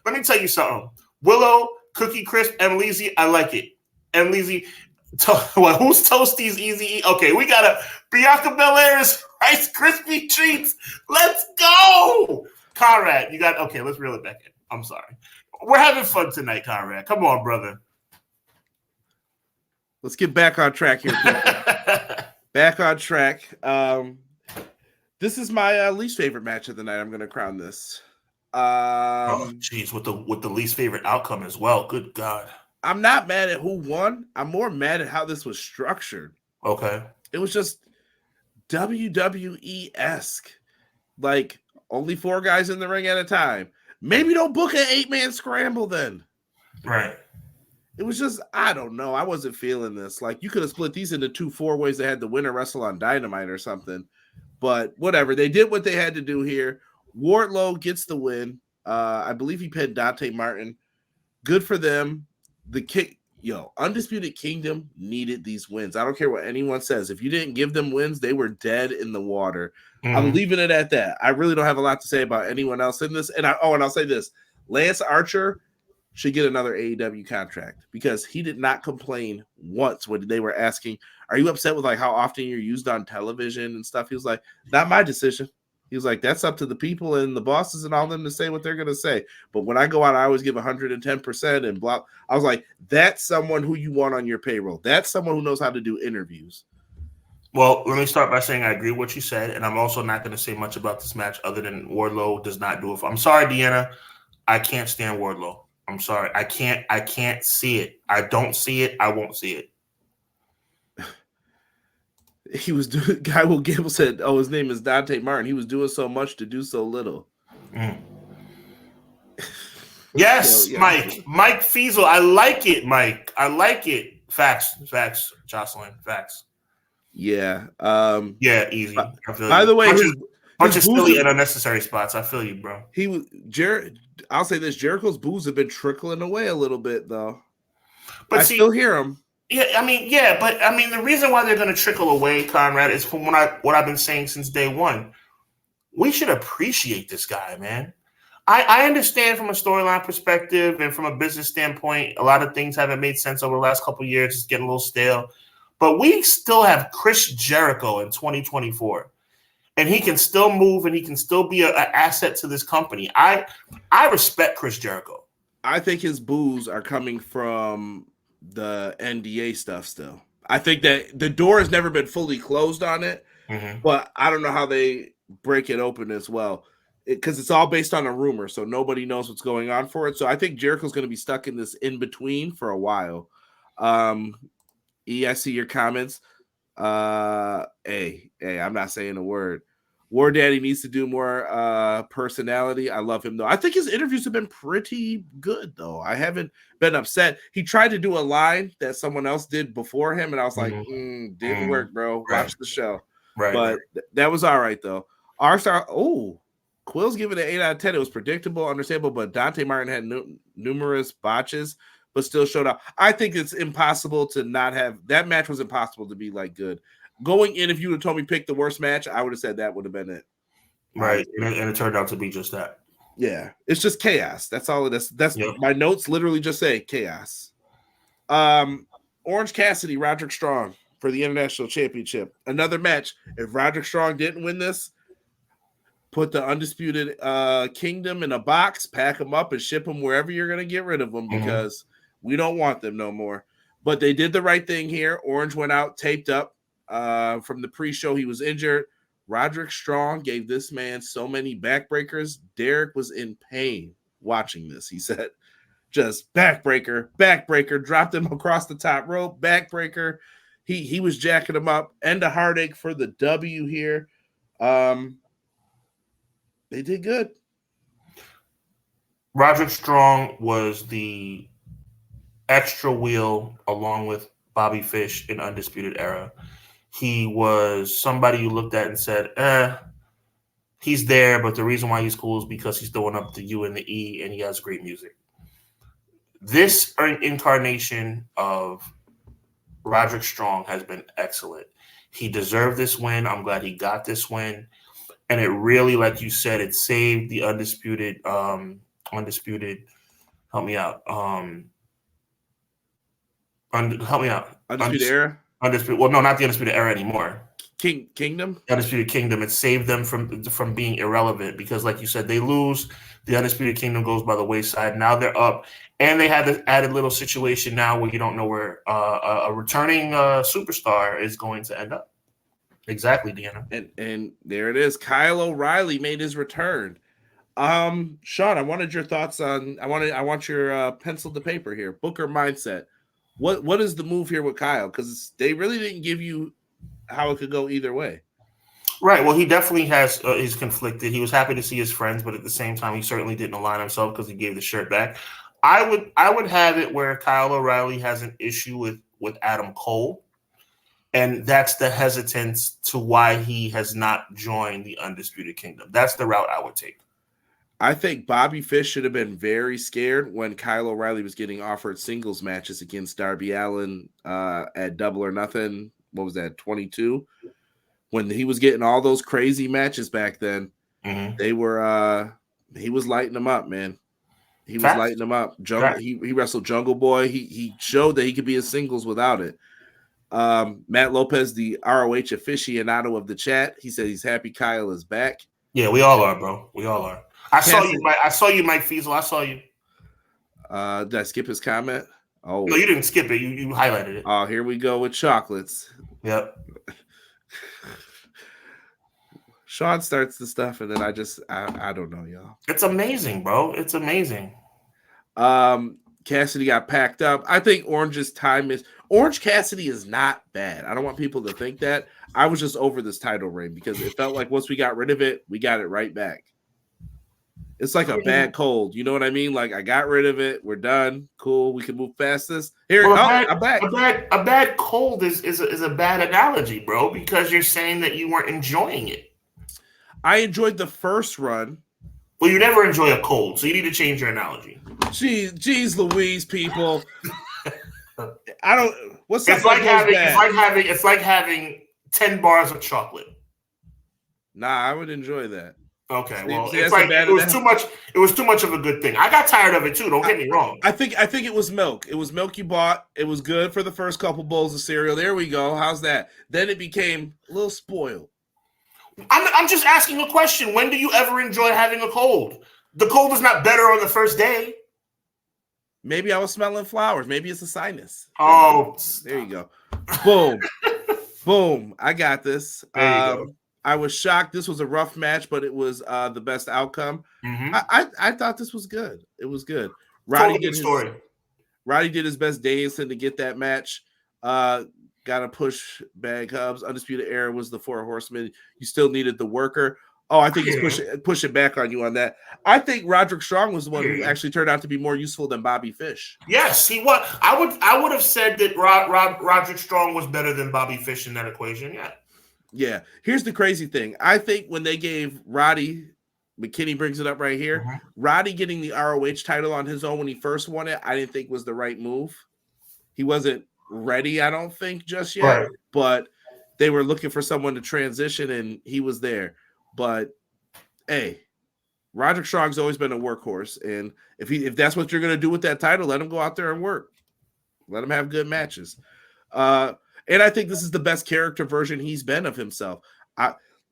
Let me tell you something. Willow, Cookie Crisp, and Lizzie, I like it. And Lizzie, who's Toasties Easy? Okay, we got a Bianca Belair's Rice Krispie Treats. Let's go. Conrad, okay, let's reel it back in. I'm sorry. We're having fun tonight, Conrad. Come on, brother. Let's get back on track here. Back on track. This is my least favorite match of the night. I'm going to crown this. With the least favorite outcome as well. Good God. I'm not mad at who won. I'm more mad at how this was structured. Okay. It was just WWE-esque. Like, only 4 guys in the ring at a time. Maybe don't book an 8-man scramble then. Right. It was just, I don't know. I wasn't feeling this. Like, you could have split these into 2 4-ways that had the winner wrestle on Dynamite or something. But whatever. They did what they had to do here. Wardlow gets the win. I believe he pinned Dante Martin. Good for them. Undisputed Kingdom needed these wins. I don't care what anyone says. If you didn't give them wins, they were dead in the water. Mm-hmm. I'm leaving it at that. I really don't have a lot to say about anyone else in this. And I'll say this. Lance Archer should get another AEW contract because he did not complain once when they were asking, "Are you upset with like how often you're used on television and stuff?" He was like, "Not my decision." He was like, "That's up to the people and the bosses and all them to say what they're gonna say. But when I go out, I always give 110% and blah." I was like, "That's someone who you want on your payroll. That's someone who knows how to do interviews." Well, let me start by saying I agree with what you said, and I'm also not going to say much about this match other than Wardlow does not do it. I'm sorry, Deanna. I can't stand Wardlow. I'm sorry. I can't see it. I don't see it. I won't see it. He was doing. Guy Will Gable said, "Oh, his name is Dante Martin. He was doing so much to do so little." Mm. Yes, yeah. Mike Fiesel. I like it, Mike. I like it. Facts, Jocelyn. Facts. Yeah. Yeah, easy. By the way, bunch of silly and unnecessary spots. I feel you, bro. He was I'll say this: Jericho's boos have been trickling away a little bit, though. But I still hear them. Yeah, but the reason why they're going to trickle away, Conrad, is from what I've been saying since day one. We should appreciate this guy, man. I understand from a storyline perspective and from a business standpoint, a lot of things haven't made sense over the last couple of years. It's getting a little stale. But we still have Chris Jericho in 2024. And he can still move and he can still be an asset to this company. I respect Chris Jericho. I think his boos are coming from the NDA stuff still. I think that the door has never been fully closed on it, but I don't know how they break it open as well. Because it's all based on a rumor, so nobody knows what's going on for it. So I think Jericho's going to be stuck in this in-between for a while. I see your comments. Hey, I'm not saying a word. War Daddy needs to do more personality. I love him, though. I think his interviews have been pretty good, though. I haven't been upset. He tried to do a line that someone else did before him, and I was like, didn't work, bro. Watch the show. Right. But that was all right, though. R-Star, Quill's giving it an 8 out of 10. It was predictable, understandable, but Dante Martin had numerous botches, but still showed up. I think it's impossible to not have – that match was impossible to be, like, good. Going in, if you would have told me pick the worst match, I would have said that would have been it. Right, and it turned out to be just that. Yeah, it's just chaos. That's all it is. That's my notes literally just say chaos. Orange Cassidy, Roderick Strong for the International Championship. Another match. If Roderick Strong didn't win this, put the Undisputed Kingdom in a box, pack them up, and ship them wherever you're going to get rid of them because we don't want them no more. But they did the right thing here. Orange went out, taped up. From the pre-show, he was injured. Roderick Strong gave this man so many backbreakers. Derek was in pain watching this. He said, just backbreaker, dropped him across the top rope, backbreaker. He was jacking him up. End of heartache for the W here. They did good. Roderick Strong was the extra wheel along with Bobby Fish in Undisputed Era. He was somebody you looked at and said, he's there, but the reason why he's cool is because he's throwing up the U and the E and he has great music. This incarnation of Roderick Strong has been excellent. He deserved this win. I'm glad he got this win. And it really, like you said, it saved the Undisputed, help me out. Help me out. Undisputed Era? Well, no, not the Undisputed Era anymore. Kingdom? Undisputed Kingdom. It saved them from being irrelevant because, like you said, they lose. The Undisputed Kingdom goes by the wayside. Now they're up. And they have this added little situation now where you don't know where a returning superstar is going to end up. Exactly, Deanna. And there it is. Kyle O'Reilly made his return. Sean, I wanted your thoughts on. I want your pencil to paper here. Booker mindset. What is the move here with Kyle? Because they really didn't give you how it could go either way. Right. Well, he definitely has. He's conflicted. He was happy to see his friends, but at the same time, he certainly didn't align himself because he gave the shirt back. I would have it where Kyle O'Reilly has an issue with Adam Cole. And that's the hesitance to why he has not joined the Undisputed Kingdom. That's the route I would take. I think Bobby Fish should have been very scared when Kyle O'Reilly was getting offered singles matches against Darby Allin at Double or Nothing. What was that, 22? When he was getting all those crazy matches back then, they were he was lighting them up, man. He was lighting them up. He wrestled Jungle Boy. He showed that he could be in singles without it. Matt Lopez, the ROH aficionado of the chat, he said he's happy Kyle is back. Yeah, we all are, bro. We all are. I saw you, Mike Fiesel. I saw you. Did I skip his comment? Oh no, you didn't skip it. You highlighted it. Oh, here we go with chocolates. Yep. Sean starts the stuff, and then I don't know, y'all. It's amazing, bro. It's amazing. Cassidy got packed up. I think Orange Cassidy is not bad. I don't want people to think that. I was just over this title reign because it felt like once we got rid of it, we got it right back. It's like a bad cold. You know what I mean? Like, I got rid of it. We're done. Cool. We can move past this. I'm back. A bad cold is a bad analogy, bro, because you're saying that you weren't enjoying it. I enjoyed the first run. Well, you never enjoy a cold, so you need to change your analogy. Jeez Louise, people. I don't. What's it's like having 10 bars of chocolate. Nah, I would enjoy that. Okay, well, it's like it was too much. It was too much of a good thing. I got tired of it too. Don't get me wrong. I think it was milk. It was milk you bought. It was good for the first couple bowls of cereal. There we go. How's that? Then it became a little spoiled. I'm just asking a question. When do you ever enjoy having a cold? The cold is not better on the first day. Maybe I was smelling flowers. Maybe it's a sinus. Oh, there you go. Boom, boom. I got this. There you go. I was shocked. This was a rough match, but it was the best outcome. Mm-hmm. I thought this was good. It was good. Roddy did his best dancing to get that match. Got to push Bag Hubs. Undisputed Era was the 4 Horsemen. You still needed the worker. Oh, I think he's pushing back on you on that. I think Roderick Strong was the one who actually turned out to be more useful than Bobby Fish. Yes, he was. I would have said that Roderick Strong was better than Bobby Fish in that equation. Yeah. Yeah. Here's the crazy thing. I think when they gave Roddy, McKinney brings it up right here, Roddy getting the ROH title on his own when he first won it, I didn't think was the right move. He wasn't ready, I don't think, just yet. Right. But they were looking for someone to transition, and he was there. But, hey, Roderick Strong's always been a workhorse. And if that's what you're going to do with that title, let him go out there and work. Let him have good matches. And I think this is the best character version he's been of himself.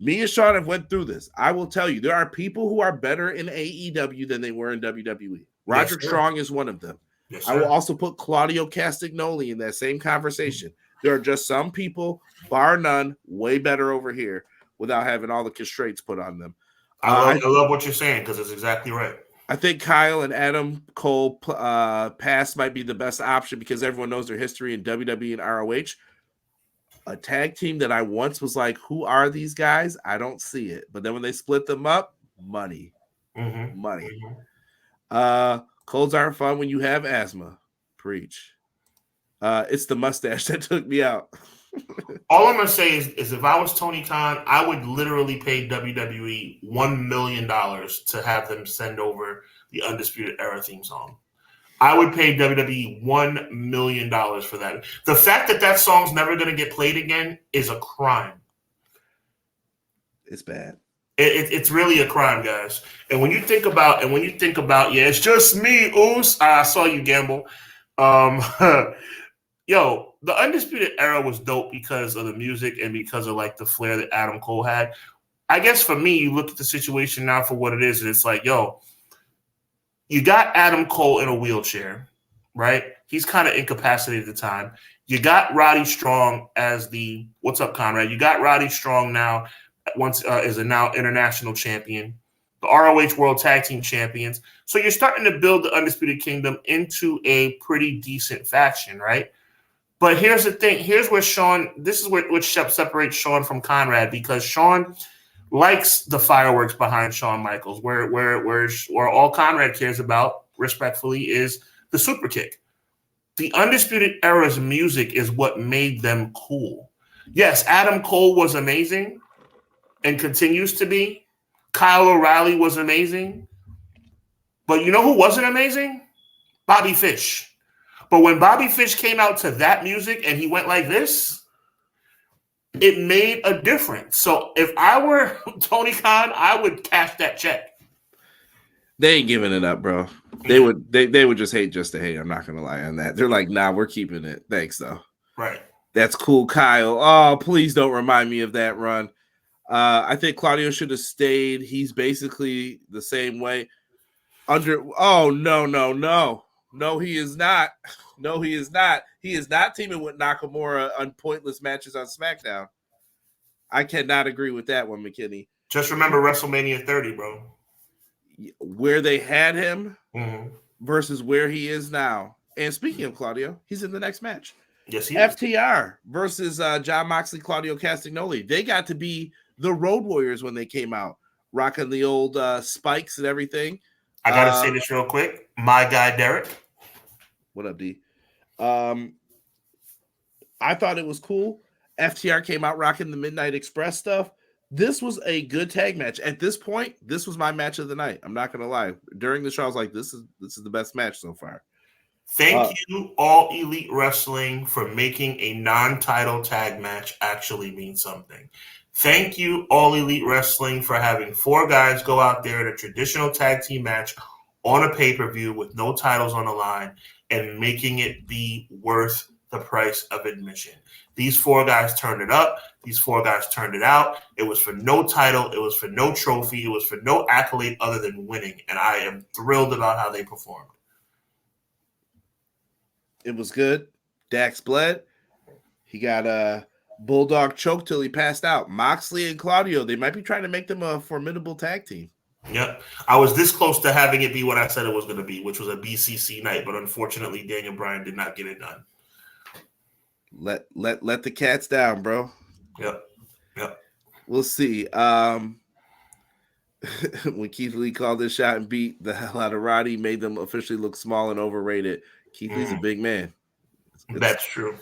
Me and Sean have went through this. I will tell you, there are people who are better in AEW than they were in WWE. Roderick Strong is one of them. Yes, I will also put Claudio Castagnoli in that same conversation. There are just some people, bar none, way better over here without having all the constraints put on them. I love what you're saying because it's exactly right. I think Kyle and Adam Cole past might be the best option because everyone knows their history in WWE and ROH. A tag team that I once was like, who are these guys? I don't see it. But then when they split them up, money. Money. Colds aren't fun when you have asthma. Preach. It's the mustache that took me out. All I'm going to say is if I was Tony Khan, I would literally pay WWE $1 million to have them send over the Undisputed Era theme song. I would pay WWE $1 million for that. The fact that song's never going to get played again is a crime. It's bad. It's really a crime, guys. And when you think about, yeah, it's just me, Oos. I saw you gamble. Yo, the Undisputed Era was dope because of the music and because of like the flair that Adam Cole had. I guess for me, you look at the situation now for what it is, and it's like, yo, you got Adam Cole in a wheelchair, right? He's kind of incapacitated at the time. You got Roddy Strong as the what's up, Conrad? You got Roddy Strong now, is a now international champion, the ROH World Tag Team Champions. So you're starting to build the Undisputed Kingdom into a pretty decent faction, right? But here's the thing. Here's where this is what separates Sean from Conrad, because Sean likes the fireworks behind Shawn Michaels, where all Conrad cares about, respectfully, is the super kick. The Undisputed Era's music is what made them cool. Yes, Adam Cole was amazing and continues to be. Kyle O'Reilly was amazing. But you know who wasn't amazing? Bobby Fish. But when Bobby Fish came out to that music and he went like this, it made a difference. So if I were Tony Khan, I would cash that check. They ain't giving it up, bro. They would just hate just to hate. I'm not gonna lie on that. They're like, nah, we're keeping it. Thanks though. Right. That's cool, Kyle. Oh, please don't remind me of that run. I think Claudio should have stayed. He's basically the same way. No, he is not. No, he is not. He is not teaming with Nakamura on pointless matches on SmackDown. I cannot agree with that one, McKinney. Just remember WrestleMania 30, bro. Where they had him versus where he is now. And speaking of Claudio, he's in the next match. Yes, he is. FTR versus John Moxley, Claudio Castagnoli. They got to be the Road Warriors when they came out, rocking the old spikes and everything. I got to say this real quick. My guy, Derek. What up, D? I thought it was cool. FTR came out rocking the Midnight Express stuff. This was a good tag match. At this point, this was my match of the night. I'm not going to lie. During the show, I was like, this is the best match so far. Thank you, All Elite Wrestling, for making a non-title tag match actually mean something. Thank you, All Elite Wrestling, for having 4 guys go out there in a traditional tag team match on a pay-per-view with no titles on the line and making it be worth the price of admission. These 4 guys turned it up. These 4 guys turned it out. It was for no title. It was for no trophy. It was for no accolade other than winning. And I am thrilled about how they performed. It was good. Dax bled. He got a bulldog choke till he passed out. Moxley and Claudio, they might be trying to make them a formidable tag team. Yep. I was this close to having it be what I said it was going to be, which was a BCC night. But unfortunately, Daniel Bryan did not get it done. Let the cats down, bro. Yep. We'll see. When Keith Lee called this shot and beat the hell out of Roddy, made them officially look small and overrated. Keith Lee's a big man. That's true.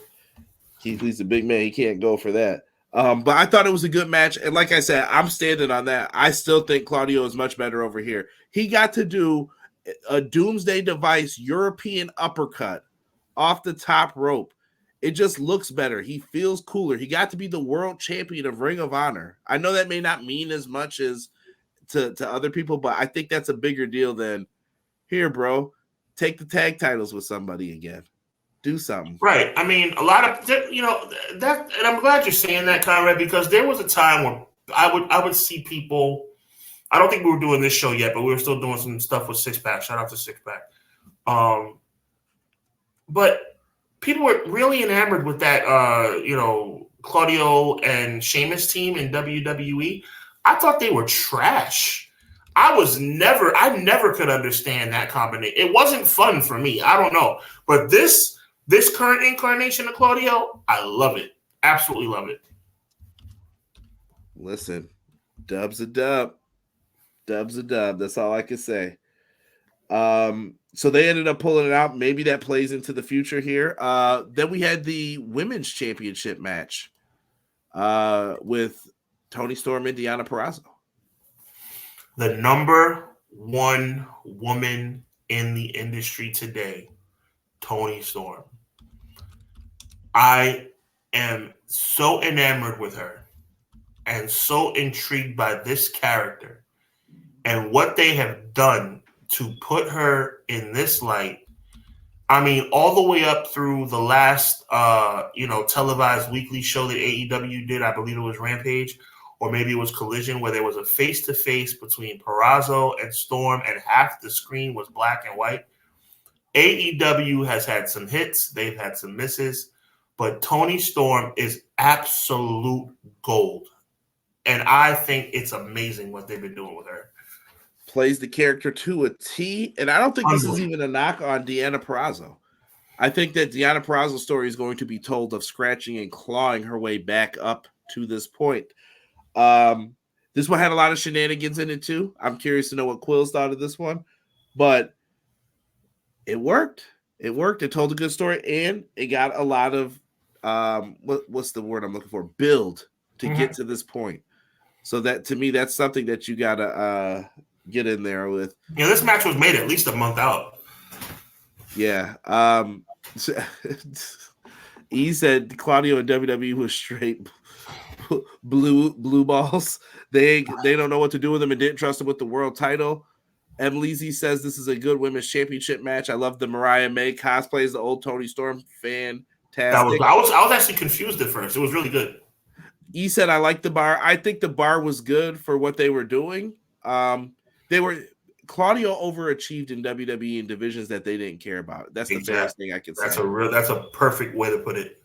Keith Lee's a big man. He can't go for that. But I thought it was a good match. And like I said, I'm standing on that. I still think Claudio is much better over here. He got to do a Doomsday Device European uppercut off the top rope. It just looks better. He feels cooler. He got to be the world champion of Ring of Honor. I know that may not mean as much as to other people, but I think that's a bigger deal than, here, bro, take the tag titles with somebody again. Do something. Right. I mean, a lot of, that, and I'm glad you're saying that, Conrad, because there was a time when I would see people, I don't think we were doing this show yet, but we were still doing some stuff with Six Pack. Shout out to Six Pack. But people were really enamored with that, Claudio and Sheamus team in WWE. I thought they were trash. I never could understand that combination. It wasn't fun for me. I don't know. But this current incarnation of Claudio, I love it. Absolutely love it. Listen, dub's a dub. Dub's a dub. That's all I can say. So they ended up pulling it out. Maybe that plays into the future here. Then we had the women's championship match with Toni Storm and Deonna Purrazzo. The number 1 woman in the industry today, Toni Storm. I am so enamored with her and so intrigued by this character and what they have done to put her in this light. I mean, all the way up through the last, televised weekly show that AEW did. I believe it was Rampage, or maybe it was Collision, where there was a face-to-face between Purrazzo and Storm, and half the screen was black and white. AEW has had some hits. They've had some misses. But Toni Storm is absolute gold. And I think it's amazing what they've been doing with her. Plays the character to a T. And I don't think this is even a knock on Deonna Purrazzo. I think that Deonna Purrazzo's story is going to be told of scratching and clawing her way back up to this point. This one had a lot of shenanigans in it too. I'm curious to know what Quills thought of this one. But it worked. It worked. It told a good story. And it got a lot of what's the word I'm looking for? Build to get to this point. So that, to me, that's something that you gotta get in there with. Yeah, this match was made at least a month out. Yeah. He said Claudio and WWE was straight blue balls. They don't know what to do with him and didn't trust him with the world title. Emily Z says this is a good women's championship match. I love the Mariah May cosplay as the old Tony Storm. Fantastic. I was actually confused at first. It was really good. E said I like the bar. I think the bar was good for what they were doing. Claudio overachieved in WWE in divisions that they didn't care about. That's the fairest thing I can say. That's a perfect way to put it.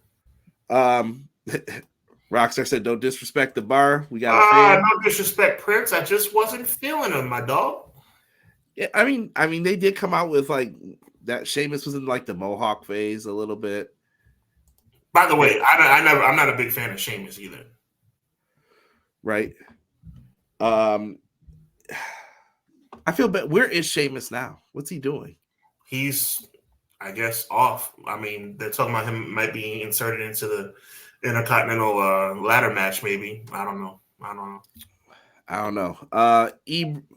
Rockstar said, "Don't disrespect the bar. We got a fan." No disrespect, Prince. I just wasn't feeling him, my dog. Yeah, I mean, they did come out with like that. Sheamus was in like the Mohawk phase a little bit. By the way, I'm not a big fan of Sheamus either. Right. I feel bad. Where is Sheamus now? What's he doing? He's, I guess, off. I mean, they're talking about him might be inserted into the Intercontinental ladder match, maybe. I don't know.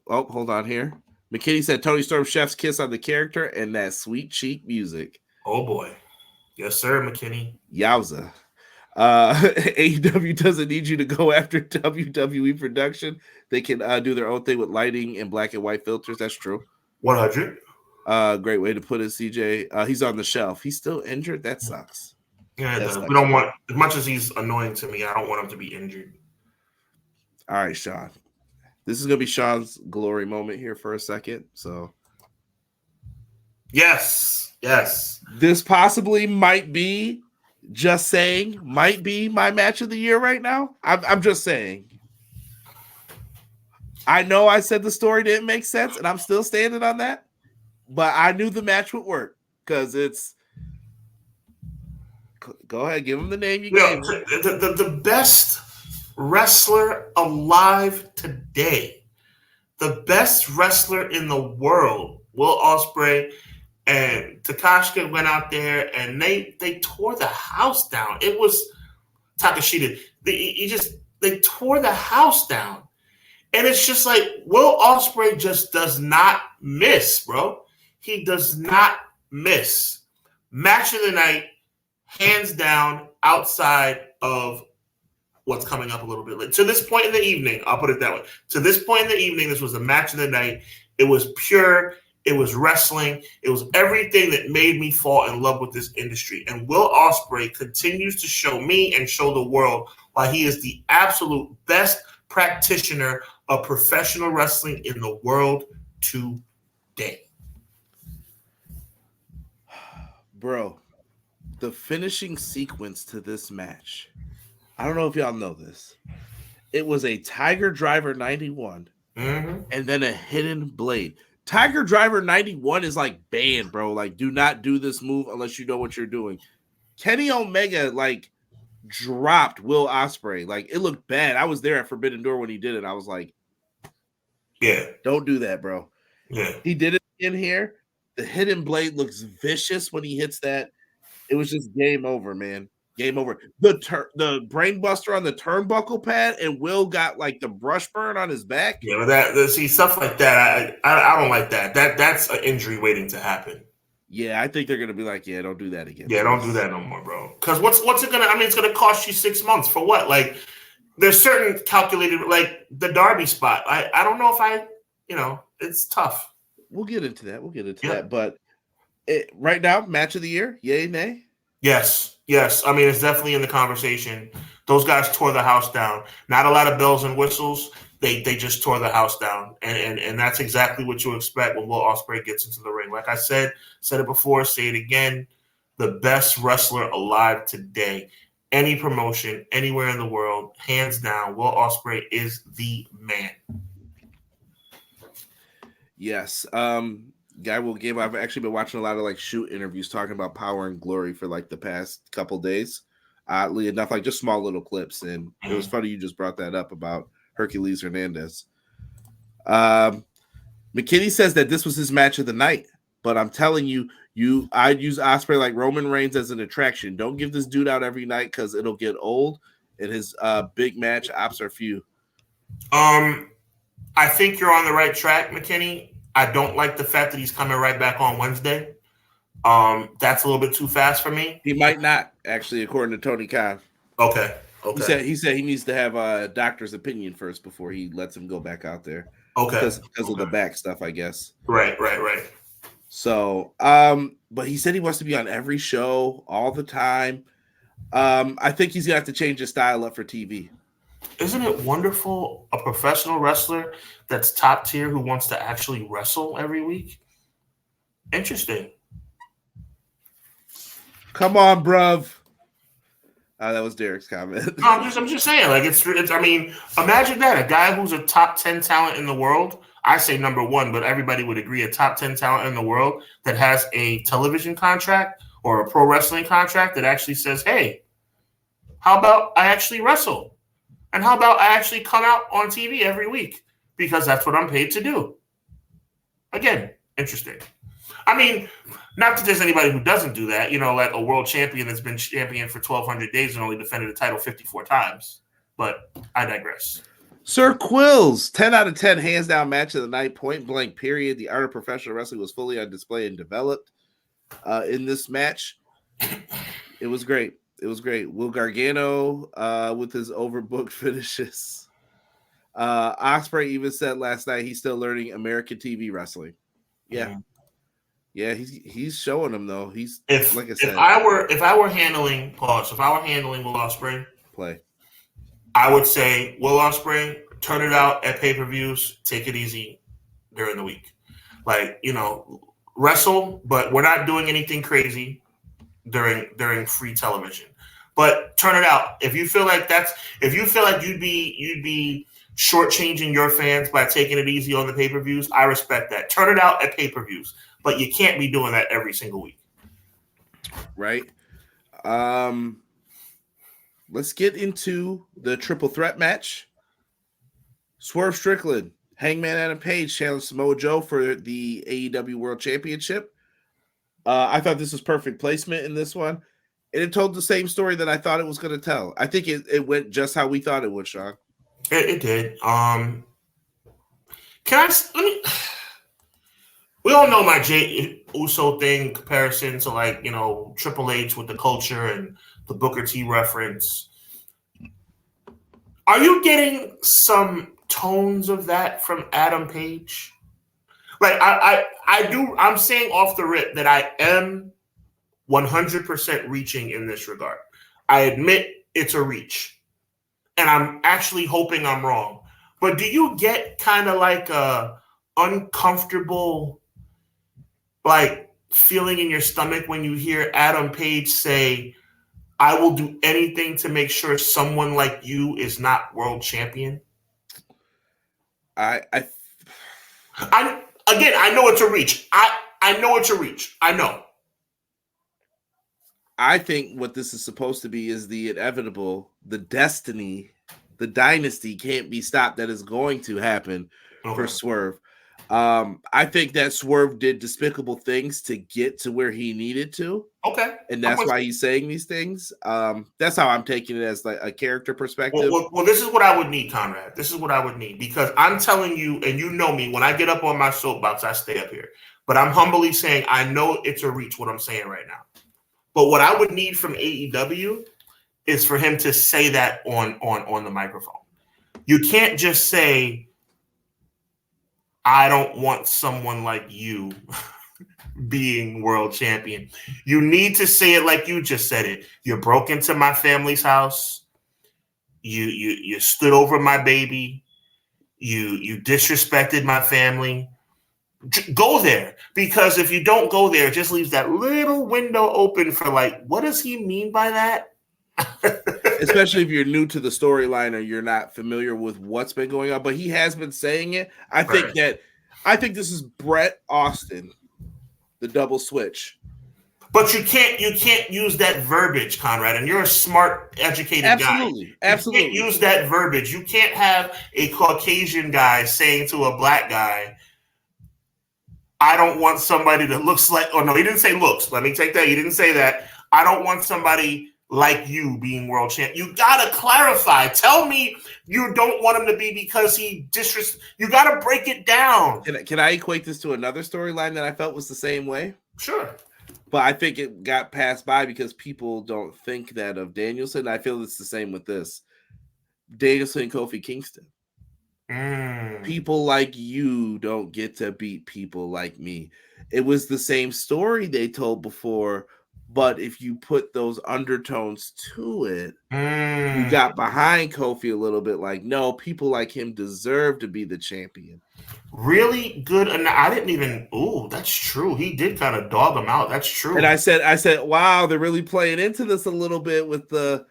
Hold on here. McKinney said Tony Storm chef's kiss on the character and that sweet cheek music. Oh boy. Yes, sir, McKinney. Yowza. AEW doesn't need you to go after WWE production. They can do their own thing with lighting and black and white filters. That's true. 100. Great way to put it, CJ. He's on the shelf. He's still injured. That sucks. Yeah, we don't want, as much as he's annoying to me, I don't want him to be injured. All right, Sean. This is going to be Sean's glory moment here for a second. So, yes. This possibly might be my match of the year right now. I'm just saying. I know I said the story didn't make sense, and I'm still standing on that. But I knew the match would work because it's. Go ahead, give him the name you gave him. The best wrestler alive today, the best wrestler in the world, Will Ospreay and Takashita went out there and they tore the house down. It was Takashita. They tore the house down. And it's just like Will Ospreay just does not miss, bro. He does not miss. Match of the night, hands down, outside of what's coming up a little bit later. To this point in the evening, I'll put it that way. To this point in the evening, this was the match of the night. It was pure. It was wrestling. It was everything that made me fall in love with this industry. And Will Ospreay continues to show me and show the world why he is the absolute best practitioner of professional wrestling in the world today. Bro, the finishing sequence to this match, I don't know if y'all know this. It was a Tiger Driver 91 and then a hidden blade. Tiger Driver 91 is like banned, bro. Like, do not do this move unless you know what you're doing. Kenny Omega, like, dropped Will Ospreay. Like, it looked bad. I was there at Forbidden Door when he did it. I was like, yeah, don't do that, bro. Yeah. He did it in here. The hidden blade looks vicious when he hits that. It was just game over, man. Game over. The brain buster on the turnbuckle pad, and Will got like the brush burn on his back. Yeah, but see stuff like that. I don't like that. That's an injury waiting to happen. Yeah, I think they're gonna be like, yeah, don't do that again. Yeah, don't do that no more, bro. Because what's it gonna? I mean, it's gonna cost you 6 months for what? Like, there's certain calculated, like the Darby spot. I don't know if it's tough. We'll get into that. But right now, match of the year, yay, nay? Yes. I mean, it's definitely in the conversation. Those guys tore the house down. Not a lot of bells and whistles. They just tore the house down, and that's exactly what you expect when Will Ospreay gets into the ring. Like I said it before, say it again. The best wrestler alive today, any promotion, anywhere in the world, hands down, Will Ospreay is the man. Yes. Guy will give. I've actually been watching a lot of like shoot interviews talking about Power and Glory for like the past couple days. Oddly enough, like just small little clips, and it was funny you just brought that up about Hercules Hernandez. McKinney says that this was his match of the night, but I'm telling you, I'd use Ospreay like Roman Reigns as an attraction. Don't give this dude out every night because it'll get old, and his big match ops are few. I think you're on the right track, McKinney. I don't like the fact that he's coming right back on Wednesday. That's a little bit too fast for me. He might not, actually, according to Tony Khan. Okay. He said he needs to have a doctor's opinion first before he lets him go back out there. Okay. Because of the back stuff, I guess. Right. So, but he said he wants to be on every show all the time. I think he's gonna have to change his style up for TV. Isn't it wonderful? A professional wrestler that's top tier who wants to actually wrestle every week. Interesting. Come on, bruv. That was Derek's comment. No, I'm just saying, like it's. I mean, imagine that a guy who's a top 10 talent in the world. I say number one, but everybody would agree a top 10 talent in the world that has a television contract or a pro wrestling contract that actually says, "Hey, how about I actually wrestle, and how about I actually come out on TV every week because that's what I'm paid to do." Again, interesting. I mean, not that there's anybody who doesn't do that, like a world champion that's been champion for 1,200 days and only defended the title 54 times. But I digress. Sir Quills, 10 out of 10, hands down match of the night, point blank, period. The art of professional wrestling was fully on display and developed in this match. It was great. Will Gargano with his overbooked finishes. Ospreay even said last night he's still learning American TV wrestling. Yeah. Mm-hmm. Yeah, he's showing them though. He's like I said. If I were handling Will Ospreay, I would say, Will Ospreay, turn it out at pay-per-views, take it easy during the week. Like, wrestle, but we're not doing anything crazy during free television. But turn it out. If you feel like you'd be shortchanging your fans by taking it easy on the pay-per-views, I respect that. Turn it out at pay-per-views. But you can't be doing that every single week. Right. Let's get into the triple threat match. Swerve Strickland, Hangman Adam Page challenged Samoa Joe for the AEW World Championship. I thought this was perfect placement in this one. And it told the same story that I thought it was going to tell. I think it went just how we thought it would, Sean. It did. We all know my Jey Uso thing comparison to Triple H with the culture and the Booker T reference. Are you getting some tones of that from Adam Page? Like I'm saying off the rip that I am 100% reaching in this regard. I admit it's a reach. And I'm actually hoping I'm wrong. But do you get kind of like a uncomfortable feeling in your stomach when you hear Adam Page say, "I will do anything to make sure someone like you is not world champion"? I know it's a reach. I know it's a reach. I know. I think what this is supposed to be is the inevitable, the destiny, the dynasty can't be stopped that is going to happen for Swerve. I think that Swerve did despicable things to get to where he needed to. Okay. And that's why he's saying these things. That's how I'm taking it as like a character perspective. Well, this is what I would need, Conrad. This is what I would need, because I'm telling you, and you know me, when I get up on my soapbox, I stay up here. But I'm humbly saying I know it's a reach what I'm saying right now. But what I would need from AEW is for him to say that on the microphone. You can't just say, "I don't want someone like you being world champion." You need to say it like you just said it. You broke into my family's house. You stood over my baby. You disrespected my family. Go there, because if you don't go there, it just leaves that little window open for what does he mean by that? Especially if you're new to the storyline or you're not familiar with what's been going on. But he has been saying it. I think this is Bret Austin, the double switch. But you can't use that verbiage, Conrad. And you're a smart, educated guy. Absolutely. You can't use that verbiage. You can't have a Caucasian guy saying to a black guy, "I don't want somebody that looks like," oh no, he didn't say looks. Let me take that. He didn't say that. "I don't want somebody like you being world champ." You gotta clarify. Tell me you don't want him to be because he you gotta break it down. Can I equate this to another storyline that I felt was the same way? Sure. But I think it got passed by because people don't think that of Danielson. I feel it's the same with this. Danielson and Kofi Kingston. People like you don't get to beat people like me. It was the same story they told before, but if you put those undertones to it, you got behind Kofi a little bit like, no, people like him deserve to be the champion. Really good. And I didn't even. Ooh, that's true. He did kind of dog him out. That's true. And I said, wow, they're really playing into this a little bit with the.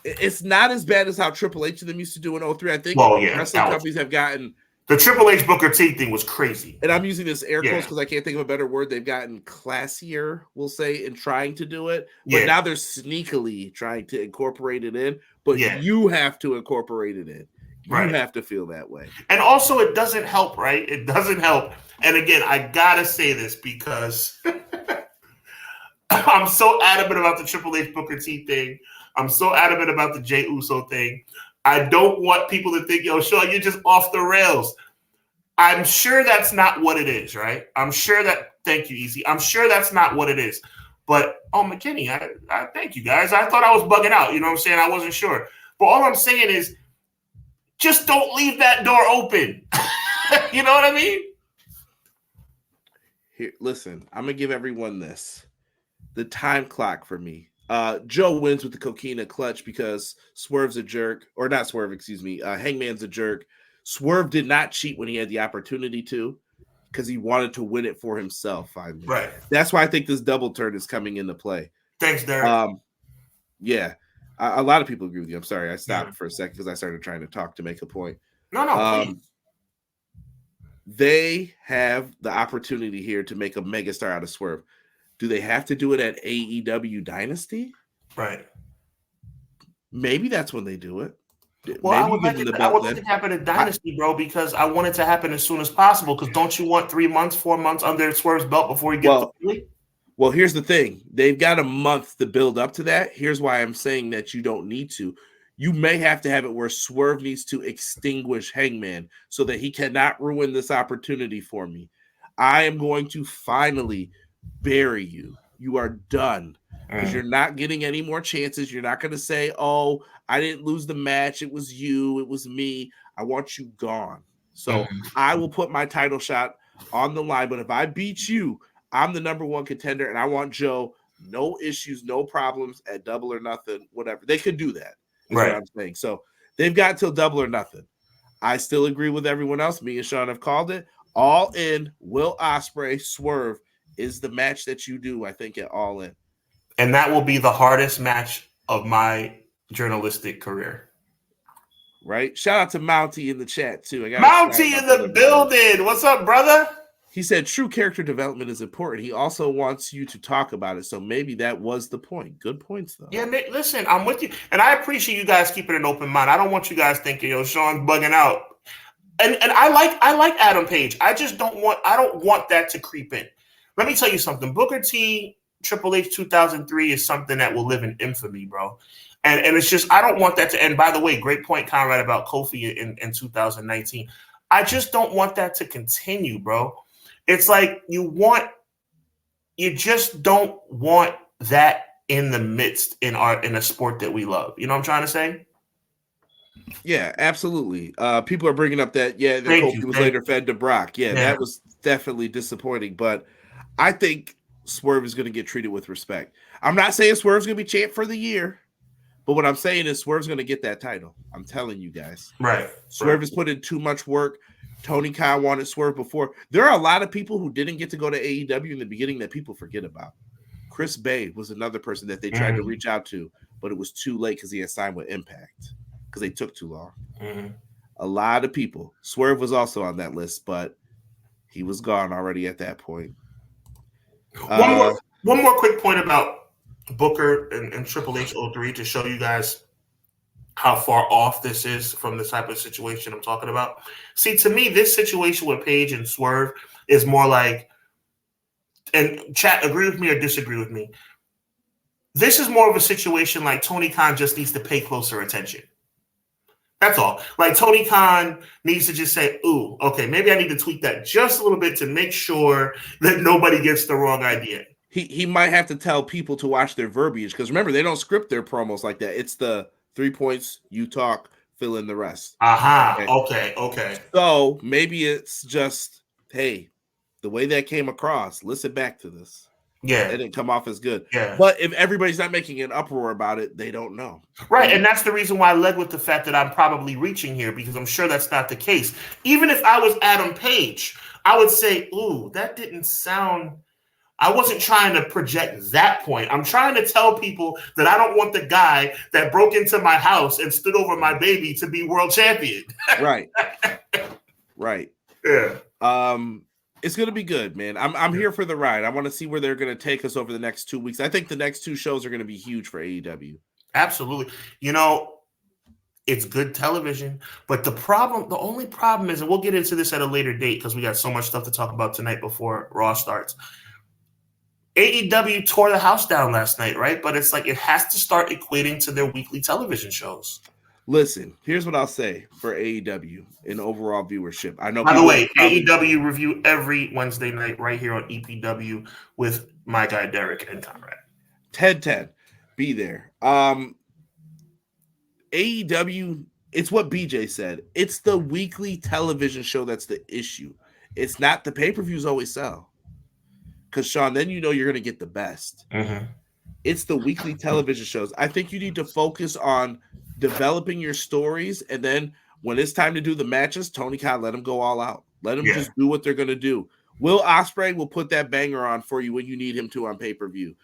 It's not as bad as how Triple H and them used to do in 03. I think wrestling companies have gotten. The Triple H Booker T thing was crazy. And I'm using this air quotes because I can't think of a better word. They've gotten classier, we'll say, in trying to do it. But now they're sneakily trying to incorporate it in. But you have to incorporate it in. You have to feel that way. And also, it doesn't help, right? It doesn't help. And again, I got to say this because I'm so adamant about the Triple H Booker T thing. I'm so adamant about the Jey Uso thing. I don't want people to think, yo, Sean, you're just off the rails. I'm sure that's not what it is, right? I'm sure that, thank you, Easy. I'm sure that's not what it is. But, McKinney, I thank you guys. I thought I was bugging out. You know what I'm saying? I wasn't sure. But all I'm saying is just don't leave that door open. You know what I mean? Here, listen, I'm going to give everyone this. The time clock for me. Joe wins with the Coquina clutch because Swerve's a jerk, or not Swerve, excuse me. Hangman's a jerk. Swerve did not cheat when he had the opportunity to because he wanted to win it for himself. Finally. Right. That's why I think this double turn is coming into play. Thanks, Derek. Yeah. A lot of people agree with you. I'm sorry. I stopped for a second because I started trying to talk to make a point. No, please. They have the opportunity here to make a megastar out of Swerve. Do they have to do it at AEW Dynasty? Right. Maybe that's when they do it. Well, I would like it to happen at Dynasty, bro, because I want it to happen as soon as possible. Because don't you want 3 months, 4 months under Swerve's belt before he gets to Philly? Well, here's the thing. They've got a month to build up to that. Here's why I'm saying that you don't need to. You may have to have it where Swerve needs to extinguish Hangman so that he cannot ruin this opportunity for me. I am going to finally bury you. You are done. Because you're not getting any more chances. You're not going to say, oh, I didn't lose the match. It was you. It was me. I want you gone. So I will put my title shot on the line. But if I beat you, I'm the number one contender. And I want Joe, no issues, no problems at Double or Nothing, whatever. They could do that. Is what I'm saying. So they've got till Double or Nothing. I still agree with everyone else. Me and Sean have called it. All In, Will Ospreay, Swerve is the match that you do, I think, at All In. And that will be the hardest match of my journalistic career. Right? Shout out to Mountie in the chat, too. Mountie in the building. What's up, brother? He said true character development is important. He also wants you to talk about it. So maybe that was the point. Good points, though. Yeah, listen, I'm with you. And I appreciate you guys keeping an open mind. I don't want you guys thinking, yo, Sean's bugging out. And I like Adam Page. I don't want that to creep in. Let me tell you something. Booker T, Triple H 2003 is something that will live in infamy, bro. And it's just, I don't want that to end. By the way, great point, Conrad, about Kofi in 2019. I just don't want that to continue, bro. It's like you just don't want that in the midst in a sport that we love. You know what I'm trying to say? Yeah, absolutely. People are bringing up that, Kofi was later fed to Brock. Yeah, that was definitely disappointing. But I think Swerve is going to get treated with respect. I'm not saying Swerve's going to be champ for the year, but what I'm saying is Swerve's going to get that title. I'm telling you guys. Right. Swerve has put in too much work. Tony Khan wanted Swerve before. There are a lot of people who didn't get to go to AEW in the beginning that people forget about. Chris Bay was another person that they tried to reach out to, but it was too late because he had signed with Impact because they took too long. A lot of people. Swerve was also on that list, but he was gone already at that point. One more quick point about Booker and Triple H 03 to show you guys how far off this is from the type of situation I'm talking about. See, to me, this situation with Page and Swerve is more like, and chat, agree with me or disagree with me. This is more of a situation like Tony Khan just needs to pay closer attention. That's all. Like Tony Khan needs to just say, ooh, okay, maybe I need to tweak that just a little bit to make sure that nobody gets the wrong idea. He might have to tell people to watch their verbiage because remember, they don't script their promos like that. It's the 3 points, you talk, fill in the rest. Aha. Okay. So maybe it's just, hey, the way that came across, listen back to this. Yeah. It didn't come off as good. Yeah. But if everybody's not making an uproar about it, they don't know. Right. And that's the reason why I led with the fact that I'm probably reaching here, because I'm sure that's not the case. Even if I was Adam Page, I would say, ooh, that didn't sound. I wasn't trying to project that point. I'm trying to tell people that I don't want the guy that broke into my house and stood over my baby to be world champion. Right. Right. Yeah. It's going to be good, man. I'm here for the ride. I want to see where they're going to take us over the next 2 weeks. I think the next 2 shows are going to be huge for AEW. Absolutely. It's good television, but the only problem is, and we'll get into this at a later date because we got so much stuff to talk about tonight before Raw starts. AEW tore the house down last night, right? But it's like it has to start equating to their weekly television shows. Listen, here's what I'll say for AEW in overall viewership. I know. By the way, AEW review every Wednesday night right here on EPW with my guy Derek and Conrad. 10-10. Be there. AEW, it's what BJ said. It's the weekly television show that's the issue. It's not the pay-per-views always sell. Because, Sean, then you know you're going to get the best. Mm-hmm. It's the weekly television shows. I think you need to focus on developing your stories, and then when it's time to do the matches, Tony Khan, let them go all out. Let them just do what they're going to do. Will Ospreay will put that banger on for you when you need him to on pay-per-view.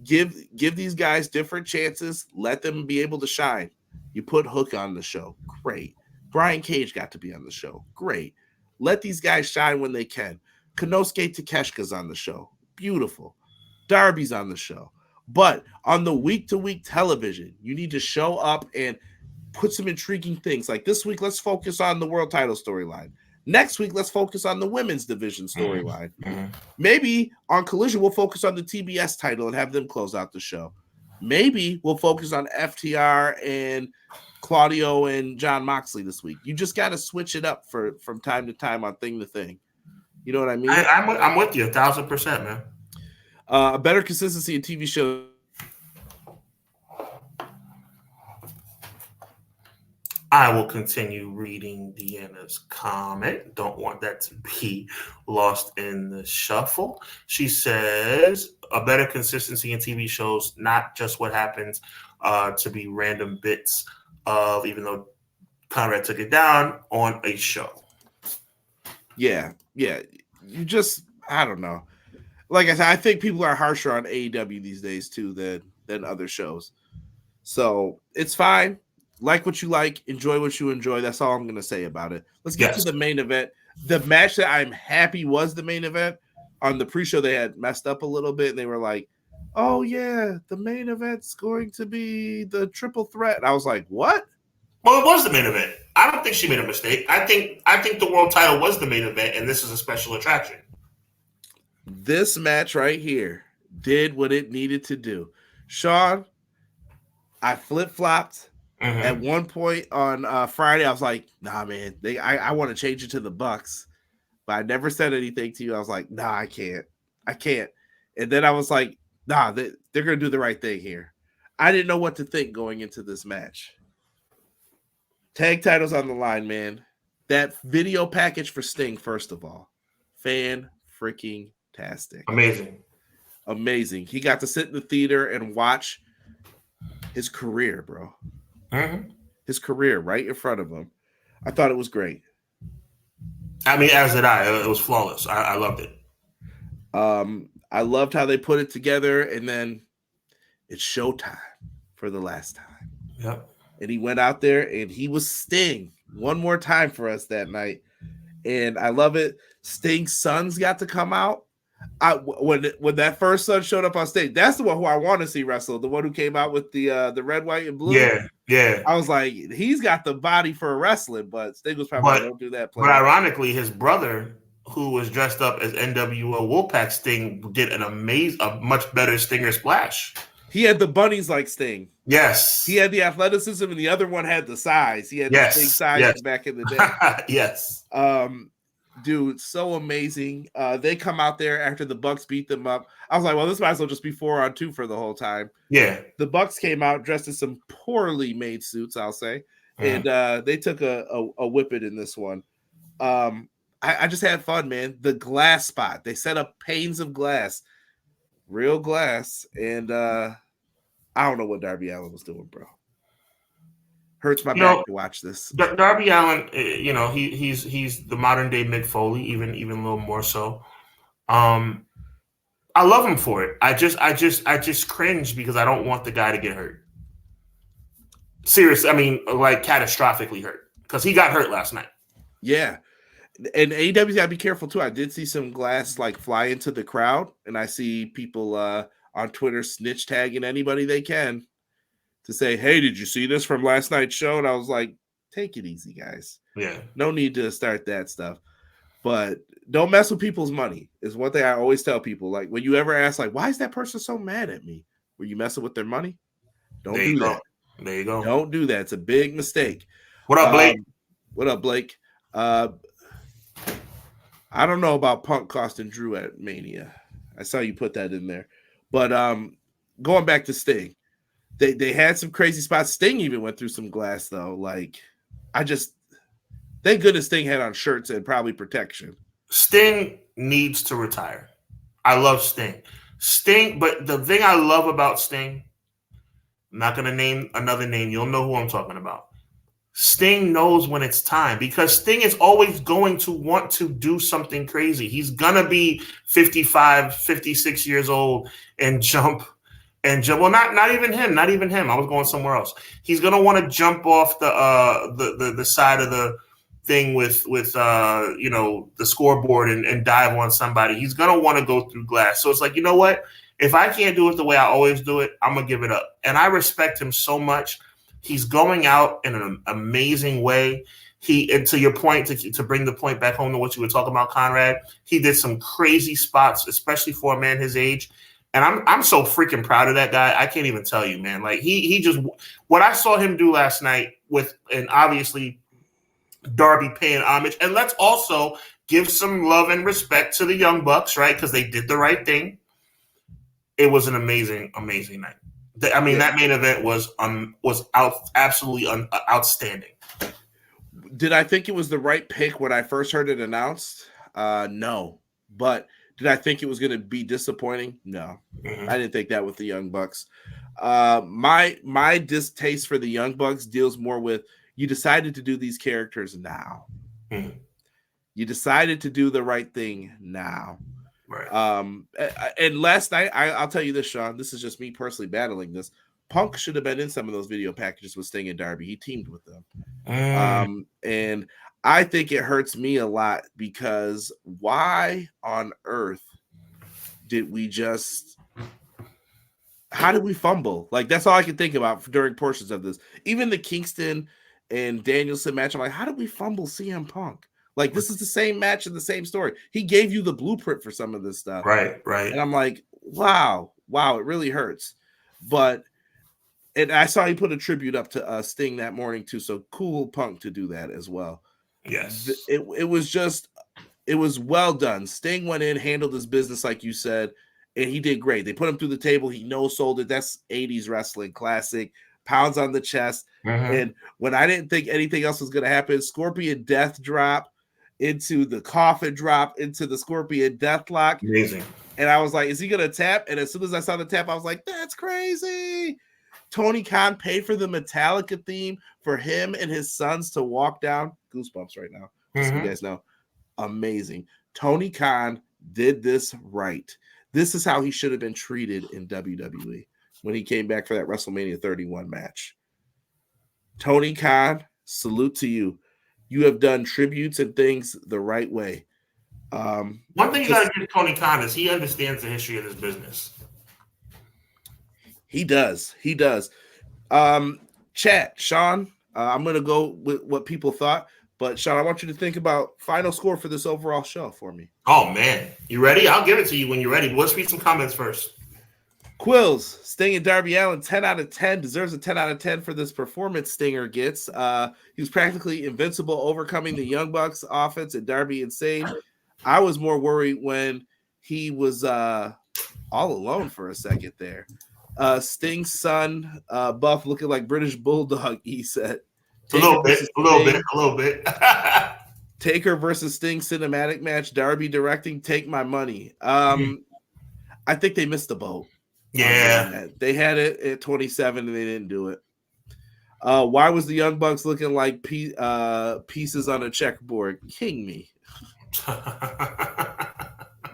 Give these guys different chances. Let them be able to shine. You put Hook on the show. Great. Brian Cage got to be on the show. Great. Let these guys shine when they can. Konosuke Takeshita's on the show. Beautiful. Darby's on the show. But on the week-to-week television, you need to show up and put some intriguing things. Like this week, let's focus on the world title storyline. Next week, let's focus on the women's division storyline. Mm-hmm. Maybe on Collision, we'll focus on the TBS title and have them close out the show. Maybe we'll focus on FTR and Claudio and John Moxley this week. You just got to switch it up from time to time on thing to thing. You know what I mean? I'm with you 1,000%, man. A better consistency in TV shows. I will continue reading Deanna's comment. Don't want that to be lost in the shuffle. She says, a better consistency in TV shows, not just what happens to be random bits of, even though Conrad took it down, on a show. Yeah. You just, I don't know. Like I said, I think people are harsher on AEW these days too than other shows. So it's fine. Like what you like, enjoy what you enjoy. That's all I'm going to say about it. Let's get to the main event. The match that I'm happy was the main event. On the pre-show, they had messed up a little bit, and they were like, oh, yeah, the main event's going to be the triple threat. And I was like, what? Well, it was the main event. I don't think she made a mistake. I think the world title was the main event, and this is a special attraction. This match right here did what it needed to do. Sean, I flip-flopped. Mm-hmm. At one point on Friday, I was like, nah, man, I want to change it to the Bucks. But I never said anything to you. I was like, nah, I can't. And then I was like, nah, they're going to do the right thing here. I didn't know what to think going into this match. Tag titles on the line, man. That video package for Sting, first of all. Fan-freaking-tastic. Amazing. He got to sit in the theater and watch his career, bro. Mm-hmm. His career right in front of him. I thought it was great. I mean, as did I. It was flawless. I loved it. I loved how they put it together, and then it's showtime for the last time. Yep. And he went out there, and he was Sting one more time for us that night. And I love it. Sting's sons got to come out. When that first son showed up on stage, that's the one who I want to see wrestle. The one who came out with the red, white, and blue. Yeah. I was like, he's got the body for wrestling, but Sting was probably like, don't do that. But ironically, his brother, who was dressed up as NWO Wolfpack Sting, did a much better Stinger splash. He had the bunnies like Sting. Yes. He had the athleticism, and the other one had the size. He had the Sting size back in the day. Yes. Dude, so amazing. They come out there after the Bucks beat them up. I was like, well, this might as well just be 4-on-2 for the whole time. Yeah. The Bucks came out dressed in some poorly made suits, I'll say. and they took a whipping in this one. I just had fun, man. The glass spot, they set up panes of glass, real glass, and I don't know what Darby Allin was doing, bro. Hurts my back to watch this. Darby Allin, he's the modern day Mick Foley, even a little more so. I love him for it. I just cringe because I don't want the guy to get hurt. Seriously, I mean, like catastrophically hurt, because he got hurt last night. Yeah. And AEW's got to be careful too. I did see some glass like fly into the crowd, and I see people on Twitter snitch tagging anybody they can to say, "Hey, did you see this from last night's show?" And I was like, "Take it easy, guys. Yeah, no need to start that stuff." But don't mess with people's money is one thing I always tell people. Like when you ever ask, like, "Why is that person so mad at me?" Were you messing with their money? Don't do that. There you go. Don't do that. It's a big mistake. What up, Blake? What up, Blake? I don't know about Punk costing Drew at Mania. I saw you put that in there. But going back to Sting, they had some crazy spots. Sting even went through some glass, though. Like, thank goodness Sting had on shirts and probably protection. Sting needs to retire. I love Sting. But the thing I love about Sting, I'm not going to name another name. You'll know who I'm talking about. Sting knows when it's time, because Sting is always going to want to do something crazy. He's going to be 55, 56 years old and jump. Well, not even him. I was going somewhere else. He's going to want to jump off the side of the thing with the scoreboard and dive on somebody. He's going to want to go through glass. So it's like, you know what? If I can't do it the way I always do it, I'm going to give it up. And I respect him so much. He's going out in an amazing way. And to your point, to bring the point back home to what you were talking about, Conrad, he did some crazy spots, especially for a man his age. And I'm so freaking proud of that guy. I can't even tell you, man. Like he just, what I saw him do last night and obviously Darby paying homage. And let's also give some love and respect to the Young Bucks, right? Because they did the right thing. It was an amazing, amazing night. I mean, that main event was absolutely outstanding. Did I think it was the right pick when I first heard it announced? No. But did I think it was going to be disappointing? No. Mm-hmm. I didn't think that with the Young Bucks. My distaste for the Young Bucks deals more with, you decided to do these characters now. Mm-hmm. You decided to do the right thing now. Right. And last night, I'll tell you this, Sean, this is just me personally battling this. Punk should have been in some of those video packages with Sting and Darby. He teamed with them. And I think it hurts me a lot, because why on earth did we how did we fumble? Like, that's all I can think about during portions of this. Even the Kingston and Danielson match, I'm like, how did we fumble CM Punk? Like, this is the same match and the same story. He gave you the blueprint for some of this stuff. Right. And I'm like, wow, it really hurts. And I saw he put a tribute up to Sting that morning too. So cool Punk to do that as well. Yes. It was well done. Sting went in, handled his business like you said, and he did great. They put him through the table. He no-sold it. That's 80s wrestling classic. Pounds on the chest. Mm-hmm. And when I didn't think anything else was going to happen, Scorpion Death drop into the coffin drop, into the Scorpion Deathlock. Amazing. And I was like, is he going to tap? And as soon as I saw the tap, I was like, that's crazy. Tony Khan paid for the Metallica theme for him and his sons to walk down. Goosebumps right now. Mm-hmm. So you guys know. Amazing. Tony Khan did this right. This is how he should have been treated in WWE when he came back for that WrestleMania 31 match. Tony Khan, salute to you. You have done tributes and things the right way. One thing you got to give Tony Khan is he understands the history of this business. He does. Chat, Sean, I'm going to go with what people thought. But, Sean, I want you to think about final score for this overall show for me. Oh, man. You ready? I'll give it to you when you're ready. But let's read some comments first. Quills, Sting and Darby Allin, 10 out of 10. Deserves a 10 out of 10 for this performance Stinger gets. He was practically invincible, overcoming the Young Bucks offense and Darby insane. I was more worried when he was all alone for a second there. Sting's son, Buff, looking like British Bulldog, he said. Taker versus A little bit. Taker versus Sting cinematic match. Darby directing. Take my money. I think they missed the boat. Yeah, they had it at 27 and they didn't do it. Why was the Young Bucks looking like pieces on a checkerboard? King me.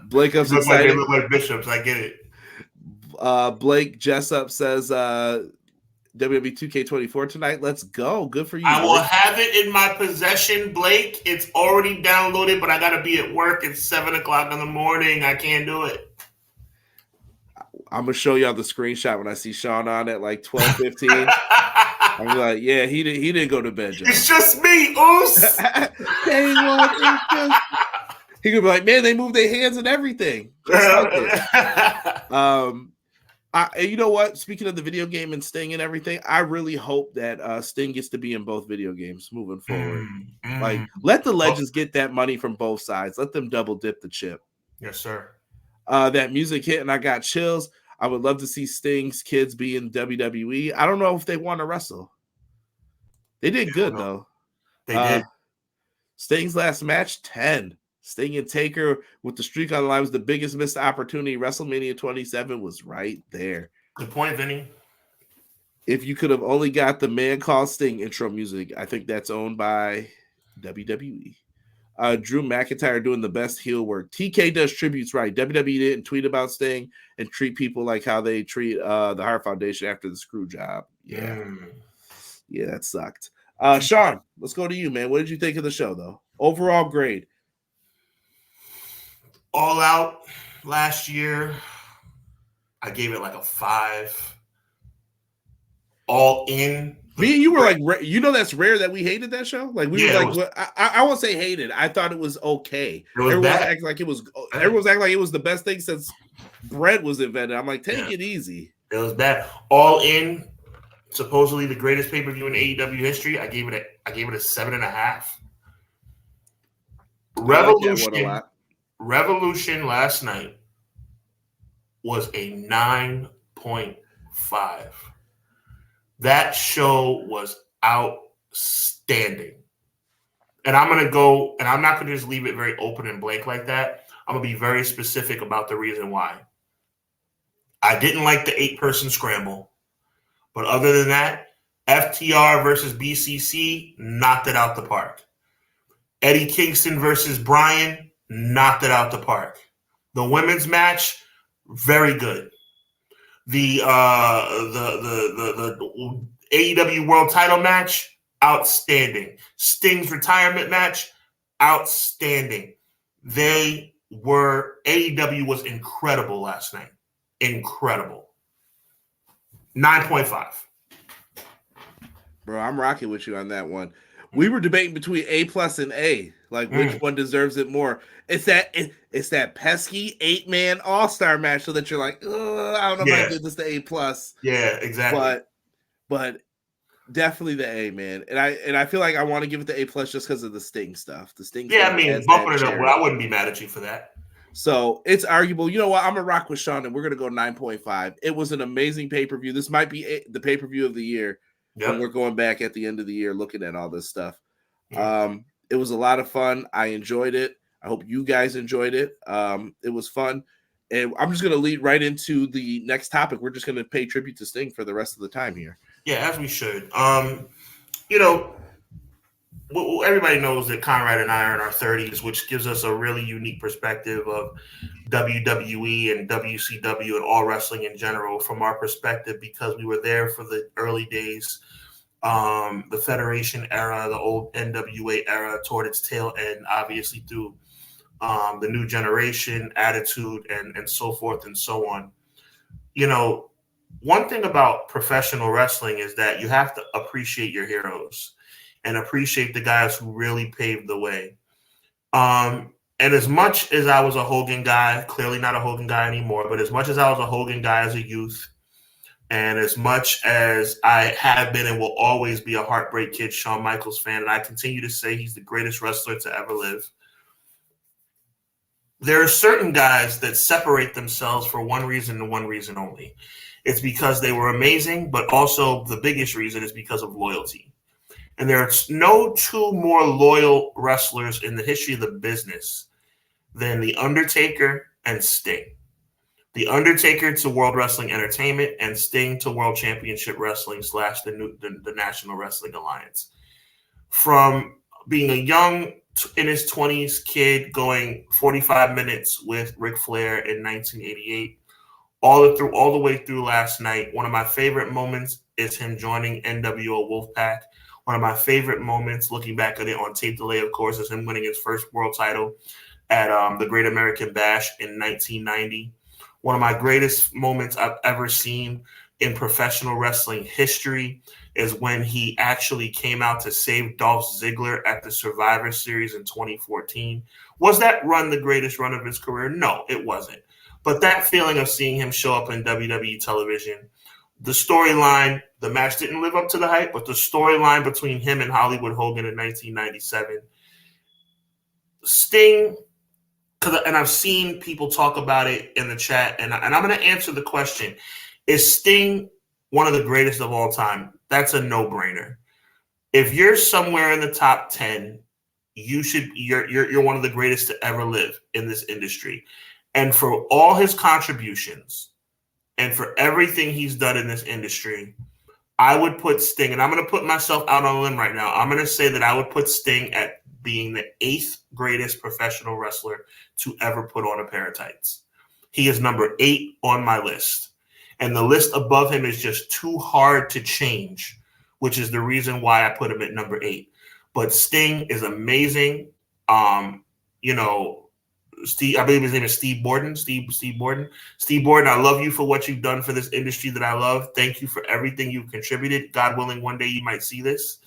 Blake Up's excited. They look like bishops. I get it. Blake Jessup says WWE 2K24 tonight. Let's go. Good for you. I will have it in my possession, Blake. It's already downloaded, but I got to be at work at 7:00 in the morning. I can't do it. I'm going to show y'all the screenshot when I see Sean on at like 12:15. I'm like, yeah, he didn't go to bed, John. It's just me, Oos. He could be like, man, they moved their hands and everything. You know what? Speaking of the video game and Sting and everything, I really hope that Sting gets to be in both video games moving forward. Like, let the legends get that money from both sides. Let them double dip the chip. Yes, sir. That music hit and I got chills. I would love to see Sting's kids be in WWE. I don't know if they want to wrestle. They did good, though. They did. Sting's last match, 10. Sting and Taker with the streak on the line was the biggest missed opportunity. WrestleMania 27 was right there. Good point, Vinny. If you could have only got the Man Called Sting intro music, I think that's owned by WWE. Drew McIntyre doing the best heel work. TK does tributes right. WWE didn't tweet about Sting and treat people like how they treat the Hart Foundation after the screw job. Yeah, that sucked. Sean, let's go to you, man. What did you think of the show, though? Overall grade. All Out last year, I gave it like a 5. All In. Me and you were like, that's rare that we hated that show. Like we were like, I won't say hated. I thought it was okay. Everyone's acting like it was the best thing since bread was invented. I'm like, take it easy. It was bad. All In, supposedly the greatest pay-per-view in AEW history. I gave it a 7.5. Revolution last night was a 9.5. That show was outstanding. And I'm going to go, and I'm not going to just leave it very open and blank like that. I'm going to be very specific about the reason why. I didn't like the 8-person scramble. But other than that, FTR versus BCC knocked it out the park. Eddie Kingston versus Bryan knocked it out the park. The women's match, very good. The AEW World Title match, outstanding. Sting's retirement match, outstanding. AEW was incredible last night. Incredible. 9.5. Bro, I'm rocking with you on that one. We were debating between A+ and A, like which one deserves it more. It's that pesky 8-man all-star match, so that you're like, I don't know if I give this to A+. Yeah, exactly. But definitely the A, man. And I feel like I want to give it the A+ just because of the Sting stuff. The Sting. Yeah, I mean, bumping it up. Well, I wouldn't be mad at you for that. So it's arguable. You know what? I'm gonna rock with Sean, and we're gonna go 9.5. It was an amazing pay-per-view. This might be the pay-per-view of the year. Yep. When we're going back at the end of the year looking at all this stuff. It was a lot of fun. I enjoyed it. I hope you guys enjoyed it. It was fun. And I'm just going to lead right into the next topic. We're just going to pay tribute to Sting for the rest of the time here. Yeah, as we should. Everybody knows that Conrad and I are in our 30s, which gives us a really unique perspective of WWE and WCW and all wrestling in general from our perspective, because we were there for the early days, the Federation era, the old NWA era toward its tail end, obviously through the new generation, Attitude, and so forth and so on. You know, one thing about professional wrestling is that you have to appreciate your heroes and appreciate the guys who really paved the way. And as much as I was a Hogan guy, clearly not a Hogan guy anymore, but as much as I was a Hogan guy as a youth, and as much as I have been and will always be a Heartbreak Kid Shawn Michaels fan, and I continue to say he's the greatest wrestler to ever live, there are certain guys that separate themselves for one reason and one reason only. It's because they were amazing, but also the biggest reason is because of loyalty. And there are no two more loyal wrestlers in the history of the business than The Undertaker and Sting. The Undertaker to World Wrestling Entertainment and Sting to World Championship Wrestling / the National Wrestling Alliance. From being a young, in his 20s kid going 45 minutes with Ric Flair in 1988, all the way through last night, one of my favorite moments is him joining NWO Wolfpack. One of my favorite moments, looking back at it on tape delay, of course, is him winning his first world title at the Great American Bash in 1990. One of my greatest moments I've ever seen in professional wrestling history is when he actually came out to save Dolph Ziggler at the Survivor Series in 2014. Was that run the greatest run of his career? No, it wasn't. But that feeling of seeing him show up in WWE television, the storyline, the match didn't live up to the hype, but the storyline between him and Hollywood Hogan in 1997, Sting, and I've seen people talk about it in the chat, and I'm going to answer the question. Is Sting one of the greatest of all time? That's a no-brainer. If you're somewhere in the top 10, you're one of the greatest to ever live in this industry. And for all his contributions and for everything he's done in this industry, I would put Sting, and I'm going to put myself out on a limb right now. I'm going to say that I would put Sting at being the 8th greatest professional wrestler to ever put on a pair of tights. He is number 8 on my list. And the list above him is just too hard to change, which is the reason why I put him at number 8. But Sting is amazing. Steve, I believe his name is Steve Borden. Steve Borden. Steve Borden, I love you for what you've done for this industry that I love. Thank you for everything you've contributed. God willing, one day you might see this.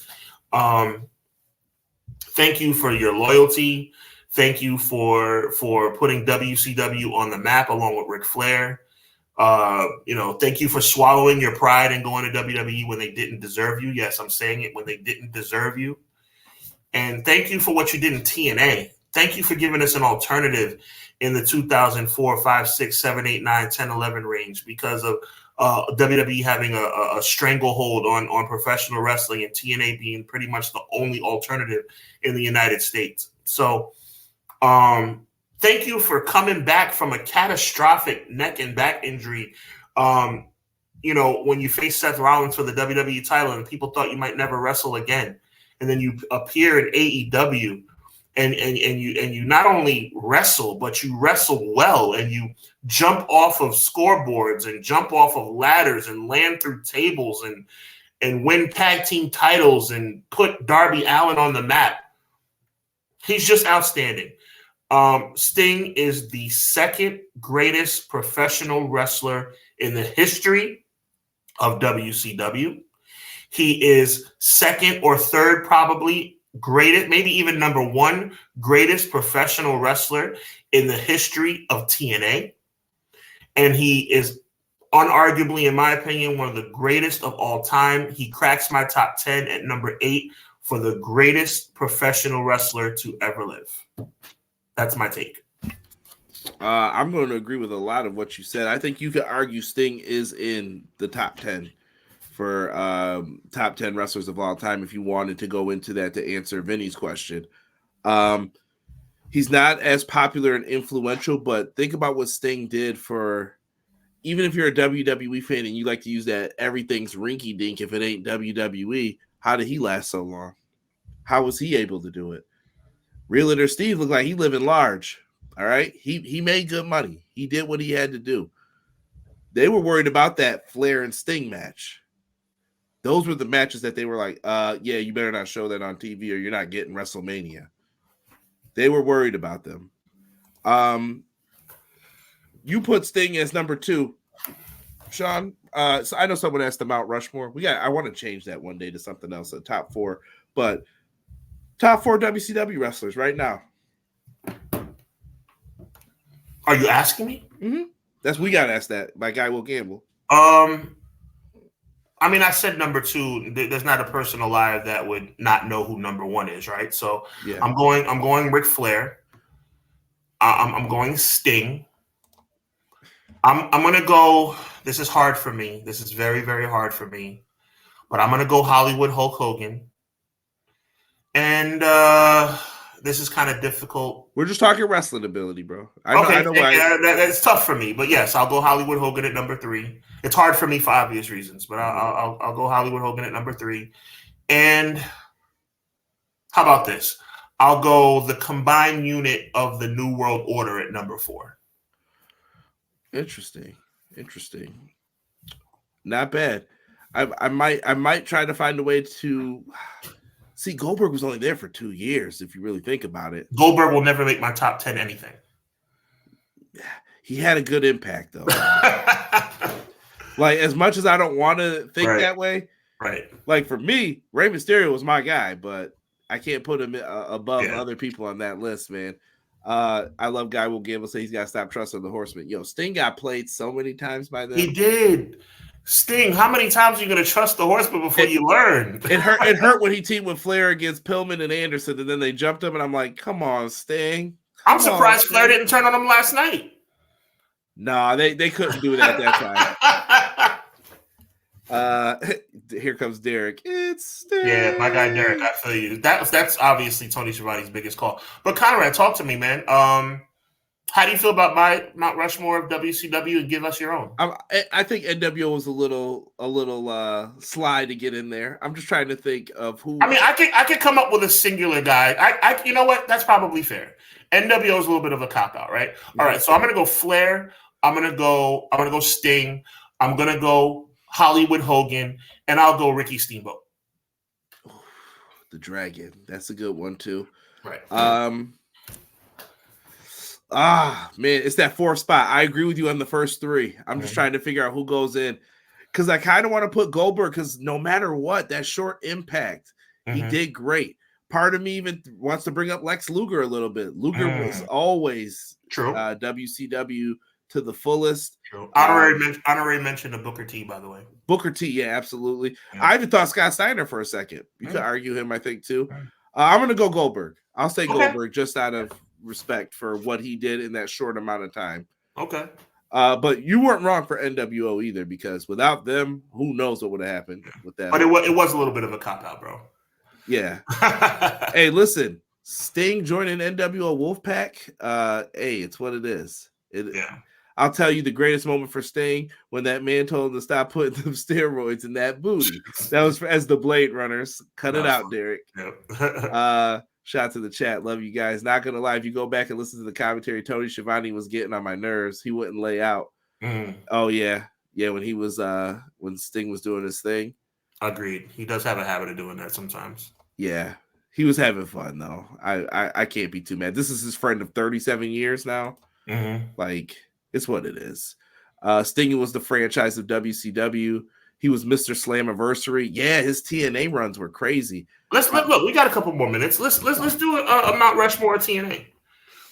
Thank you for your loyalty. Thank you for putting WCW on the map along with Ric Flair. Thank you for swallowing your pride and going to WWE when they didn't deserve you. Yes, I'm saying it, when they didn't deserve you. And thank you for what you did in TNA. Thank you for giving us an alternative in the 2004, 5, 6, 7, 8, 9, 10, 11 range because of WWE having a stranglehold on professional wrestling and TNA being pretty much the only alternative in the United States. So thank you for coming back from a catastrophic neck and back injury. When you faced Seth Rollins for the WWE title and people thought you might never wrestle again. And then you appear in AEW and you not only wrestle, but you wrestle well and you jump off of scoreboards and jump off of ladders and land through tables and win tag team titles and put Darby Allin on the map. He's just outstanding. Sting is the 2nd greatest professional wrestler in the history of WCW. He is 2nd or 3rd, probably greatest, maybe even number 1 greatest professional wrestler in the history of TNA. And he is unarguably, in my opinion, one of the greatest of all time. He cracks my top 10 at number 8 for the greatest professional wrestler to ever live. That's my take. I'm going to agree with a lot of what you said. I think you could argue Sting is in the top 10 for top 10 wrestlers of all time if you wanted to go into that to answer Vinny's question. He's not as popular and influential, but think about what Sting did for, even if you're a WWE fan and you like to use that everything's rinky dink if it ain't WWE, how did he last so long? How was he able to do it? Realtor Steve looked like he living large. All right. He made good money. He did what he had to do. They were worried about that Flair and Sting match. Those were the matches that they were like, yeah, you better not show that on TV or you're not getting WrestleMania. They were worried about them. You put Sting as number 2, Sean. So I know someone asked the Mount Rushmore. I want to change that one day to something else, a top 4. But top 4 WCW wrestlers right now. Are you asking me? Mm-hmm. We got to ask that. My guy Will Gamble. I said number 2. There's not a person alive that would not know who number 1 is, right? So yeah. I'm going Ric Flair. I'm going Sting. I'm gonna go. This is hard for me. This is very, very hard for me. But I'm gonna go Hollywood Hulk Hogan. And this is kind of difficult. We're just talking wrestling ability, bro. I know why. That's tough for me, but yes, I'll go Hollywood Hogan at number 3. It's hard for me for obvious reasons, but I'll go Hollywood Hogan at number 3. And how about this? I'll go the combined unit of the New World Order at number 4. Interesting. Not bad. I might try to find a way to see. Goldberg was only there for 2 years, if you really think about it. Goldberg will never make my top 10 anything. He had a good impact, though. Like, as much as I don't want to think that way, right? Like, for me, Rey Mysterio was my guy, but I can't put him above other people on that list, man. I love Guy Will Gamble say he's got to stop trusting the Horseman. Yo, Sting got played so many times by them. He did. Sting, how many times are you going to trust the Horseman before you learn? It hurt when he teamed with Flair against Pillman and Anderson, and then they jumped him, and I'm like, come on, Sting. I'm surprised Flair didn't turn on him last night. Nah, they couldn't do it at that time. Here comes Derek. It's Sting. Yeah, my guy Derek. I feel you. That's obviously Tony Schiavone's biggest call. But Conrad, talk to me, man. How do you feel about my Mount Rushmore of WCW? And give us your own. I think NWO was a little sly to get in there. I'm just trying to think of who. I mean, I could come up with a singular guy. I you know what? That's probably fair. NWO is a little bit of a cop out, right? All right, so I'm gonna go Flair. I'm gonna go Sting. I'm gonna go Hollywood Hogan, and I'll go Ricky Steamboat. The Dragon. That's a good one too. Right. Man, it's that 4th spot. I agree with you on the first 3. I'm just trying to figure out who goes in, because I kind of want to put Goldberg, because no matter what, that short impact, he did great. Part of me even wants to bring up Lex Luger a little bit. Luger was always true. WCW to the fullest. True. Honorary mention of Booker T, by the way. Booker T, yeah, absolutely. Yeah. I even thought Scott Steiner for a second. You could argue him, I think, too. I'm going to go Goldberg. I'll say Goldberg just out of respect for what he did in that short amount of time. Okay. But you weren't wrong for NWO either, because without them, who knows what would have happened with that. But it was a little bit of a cop-out, bro. Yeah. Hey, listen, Sting joining NWO Wolfpack. Hey, it's what it is. I'll tell you the greatest moment for Sting when that man told him to stop putting them steroids in that booty. That was as the Blade Runners. Cut it out, Derek. Yep. Shout to the chat. Love you guys. Not gonna lie, if you go back and listen to the commentary, Tony Schiavone was getting on my nerves. He wouldn't lay out. Oh yeah. When he was when Sting was doing his thing. Agreed. He does have a habit of doing that sometimes. Yeah. He was having fun though. I can't be too mad. This is his friend of 37 years now. Like, it's what it is. Sting was the franchise of WCW. He was Mr. Slammiversary. Yeah, his TNA runs were crazy. Look. We got a couple more minutes. Let's do a Mount Rushmore of TNA,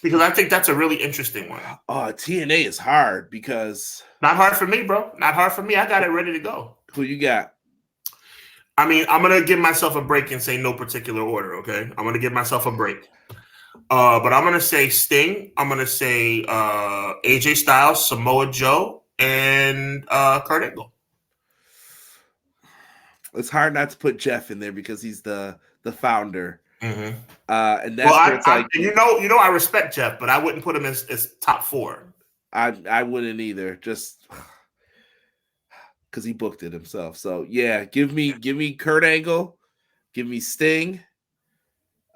because I think that's a really interesting one. TNA is hard because not hard for me, bro. Not hard for me. I got it ready to go. Who you got? I mean, I'm gonna give myself a break and say no particular order. Okay, I'm gonna give myself a break. But I'm gonna say Sting. I'm gonna say AJ Styles, Samoa Joe, and Kurt Angle. It's hard not to put Jeff in there because he's the founder. And that's I respect Jeff, but I wouldn't put him as top 4. I wouldn't either, just because he booked it himself. So yeah, give me Kurt Angle, give me Sting,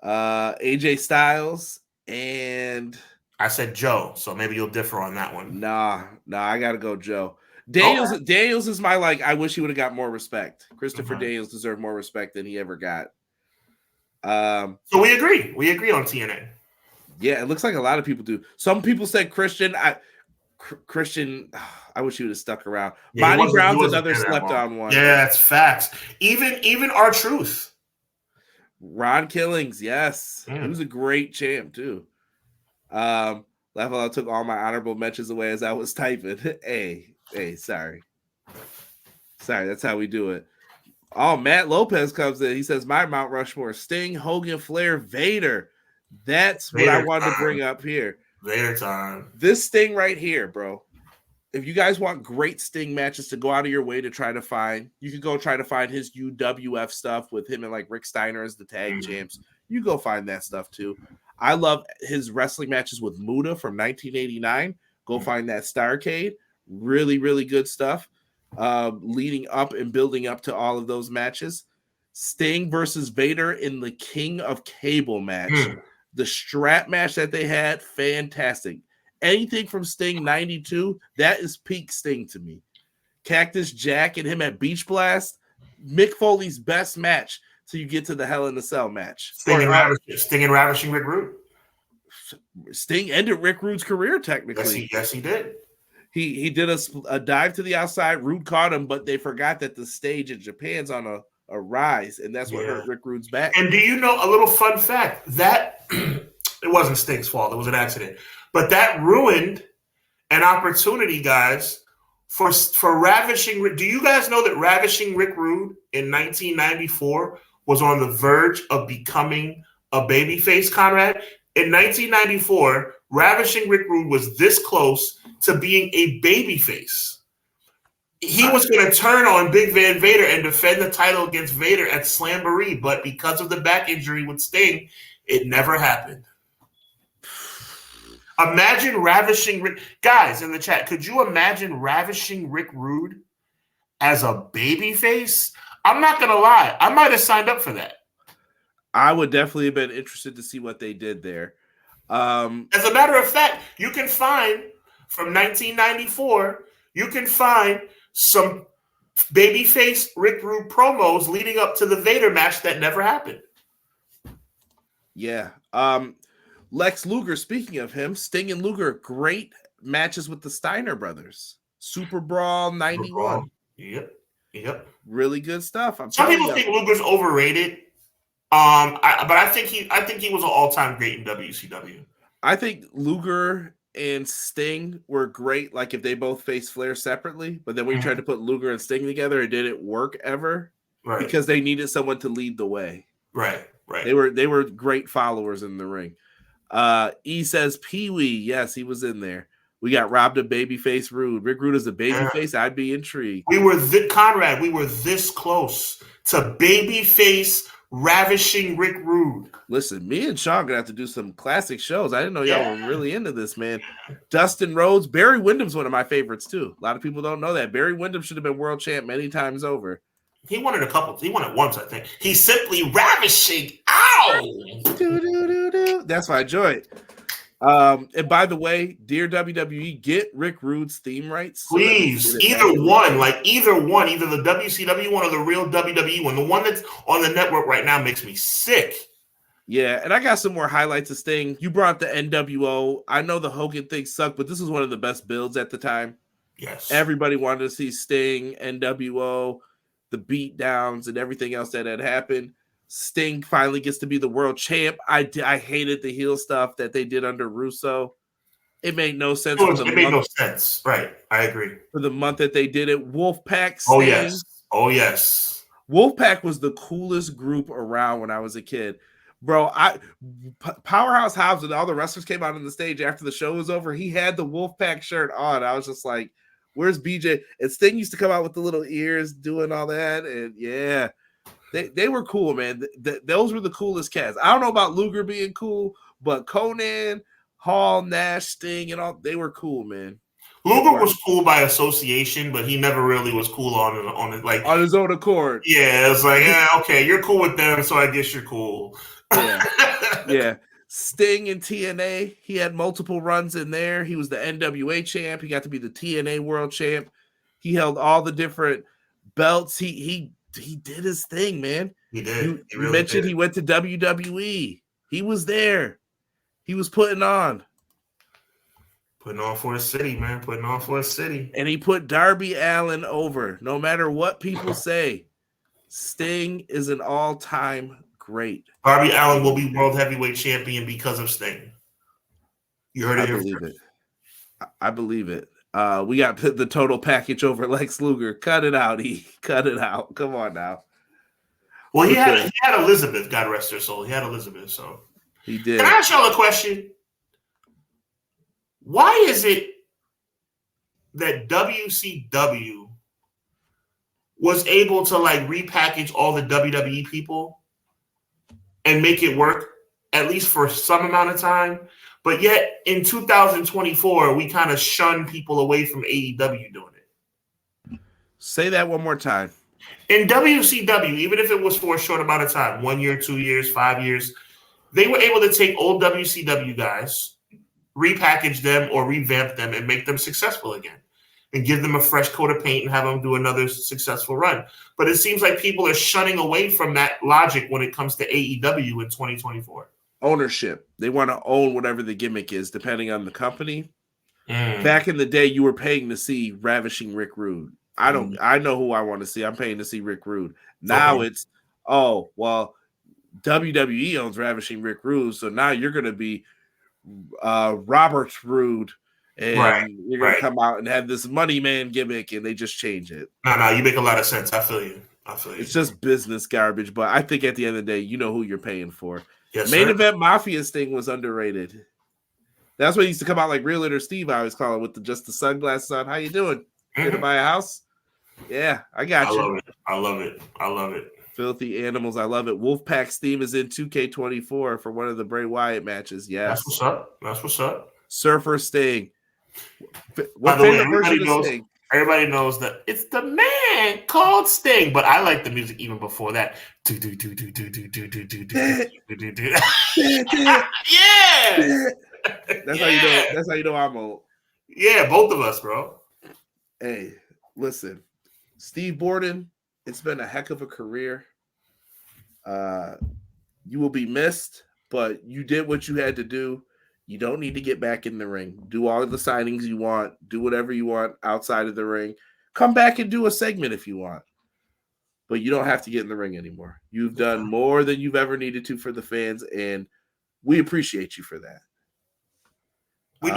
AJ Styles, and I said Joe, so maybe you'll differ on that one. Nah, I gotta go Joe. Daniels is my, like, I wish he would have got more respect. Christopher Daniels deserved more respect than he ever got. So we agree. We agree on TNA. Yeah, it looks like a lot of people do. Some people said Christian. Christian, I wish he would have stuck around. Yeah, Bonnie Brown's another slept on one. Yeah, that's facts. Even R-Truth. Ron Killings, yes. He was a great champ, too. Level, I took all my honorable mentions away as I was typing. Hey, sorry. That's how we do it. Oh, Matt Lopez comes in. He says, my Mount Rushmore, Sting, Hogan, Flair, Vader. That's what I wanted to bring up here. Vader time. This Sting right here, bro. if you guys want great Sting matches to go out of your way to try to find, you can go try to find his UWF stuff with him and like Rick Steiner as the tag champs. You go find that stuff too. I love his wrestling matches with Muda from 1989. Go find that Starrcade. Really, really good stuff. Leading up and building up to all of those matches. Sting versus Vader in the King of Cable match. The strap match that they had, fantastic. Anything from Sting 92, that is peak Sting to me. Cactus Jack and him at Beach Blast, Mick Foley's best match till you get to the Hell in the Cell match. Sting and Ravishing Rick Rude. Sting ended Rick Rude's career technically. Yes, he did. He did a dive to the outside. Rude caught him, but they forgot that the stage in Japan's on a rise, and that's what hurt Rick Rude's back. And do you know a little fun fact? That it wasn't Sting's fault. It was an accident. But that ruined an opportunity, guys, for Ravishing Rick. Do you guys know that Ravishing Rick Rude in 1994 was on the verge of becoming a babyface, Conrad? In 1994, Ravishing Rick Rude was this close to being a babyface. He was going to turn on Big Van Vader and defend the title against Vader at Slamboree, but because of the back injury with Sting, it never happened. Imagine Ravishing Rick. Guys in the chat, could you imagine Ravishing Rick Rude as a babyface? I'm not going to lie. I might have signed up for that. I would definitely have been interested to see what they did there. As a matter of fact, you can find from 1994, you can find some babyface Rick Rude promos leading up to the Vader match that never happened. Yeah. Lex Luger, speaking of him, Sting and Luger, great matches with the Steiner brothers. Super Brawl 91. Yep. Really good stuff. Some people think Luger's overrated. But I think he was an all-time great in WCW. I think Luger and Sting were great, like if they both faced Flair separately, but then when you tried to put Luger and Sting together, it didn't work ever. Right. Because they needed someone to lead the way. Right. They were great followers in the ring. E says Pee-wee. Yes, he was in there. We got robbed of babyface Rude. Rick Rude is a babyface. I'd be intrigued. Conrad, we were this close to babyface Ravishing Rick Rude. Listen, me and Sean gonna have to do some classic shows. I didn't know y'all were really into this, man. Dustin Rhodes, Barry Windham's one of my favorites too. A lot of people don't know that. Barry Windham should have been world champ many times over. He won it He won it once, I think. He's simply ravishing. Ow! That's my joint. And by the way, dear WWE, get Rick Rude's theme rights. Please, either one, either the WCW one or the real WWE one. The one that's on the network right now makes me sick. Yeah, and I got some more highlights of Sting. You brought the NWO. I know the Hogan thing sucked, but this was one of the best builds at the time. Yes. Everybody wanted to see Sting, NWO, the beatdowns, and everything else that had happened. Sting finally gets to be the world champ. I hated the heel stuff that they did under Russo. It made no sense. It made no sense. Right. I agree. For the month that they did it. Wolfpack Sting. Oh, yes. Wolfpack was the coolest group around when I was a kid. Bro, Powerhouse Hobbs and all the wrestlers came out on the stage after the show was over. He had the Wolfpack shirt on. I was just like, where's BJ? And Sting used to come out with the little ears doing all that. And yeah. They were cool, man. Those were the coolest cats. I don't know about Luger being cool, but Conan, Hall, Nash, Sting, and all, they were cool, man. Luger was cool by association, but he never really was cool on it, like on his own accord. Yeah, it's like, okay, you're cool with them, so I guess you're cool. Yeah. Sting and TNA, he had multiple runs in there. He was the NWA champ. He got to be the TNA world champ. He held all the different belts. He did his thing, man. He did. You mentioned he went to WWE. He was there. He was putting on. Putting on for a city, man. Putting on for a city. And he put Darby Allin over. No matter what people say, Sting is an all-time great. Darby Allin will be world heavyweight champion because of Sting. You heard it. I believe it. We got the total package over Lex Luger. Cut it out, E. Cut it out. Come on now. Well, he had Elizabeth, God rest her soul. He had Elizabeth, so. He did. Can I ask y'all a question? Why is it that WCW was able to like repackage all the WWE people and make it work at least for some amount of time. But yet in 2024, we kind of shun people away from AEW doing it. Say that one more time. In WCW, even if it was for a short amount of time, 1 year, 2 years, 5 years, they were able to take old WCW guys, repackage them or revamp them and make them successful again and give them a fresh coat of paint and have them do another successful run. But it seems like people are shunning away from that logic when it comes to AEW in 2024. Ownership. They want to own whatever the gimmick is, depending on the company. Back in the day, you were paying to see Ravishing Rick Rude. I know who I want to see. I'm paying to see Rick Rude. Now it's, oh, well, WWE owns Ravishing Rick Rude, so now you're going to be Robert Rude, and you're going to come out and have this money man gimmick, and they just change it. No, you make a lot of sense. I feel you. It's just business garbage, but I think at the end of the day, you know who you're paying for. Yes, Main Event Mafia Sting was underrated. That's what used to come out like Realtor Steve, I always call it, with just the sunglasses on. How you doing? Here to buy a house? Yeah, I got you. I love it. Filthy Animals, I love it. Wolfpack Steam is in 2K24 for one of the Bray Wyatt matches. Yes. That's what's up. Surfer Sting. What favorite version of Sting? Everybody knows that it's the man called Sting, but I like the music even before that. Yeah. That's how you know I'm old. Yeah, both of us, bro. Hey, listen. Steve Borden, it's been a heck of a career. You will be missed, but you did what you had to do. You don't need to get back in the ring. Do all of the signings you want. Do whatever you want outside of the ring. Come back and do a segment if you want. But you don't have to get in the ring anymore. You've done more than you've ever needed to for the fans, and we appreciate you for that. We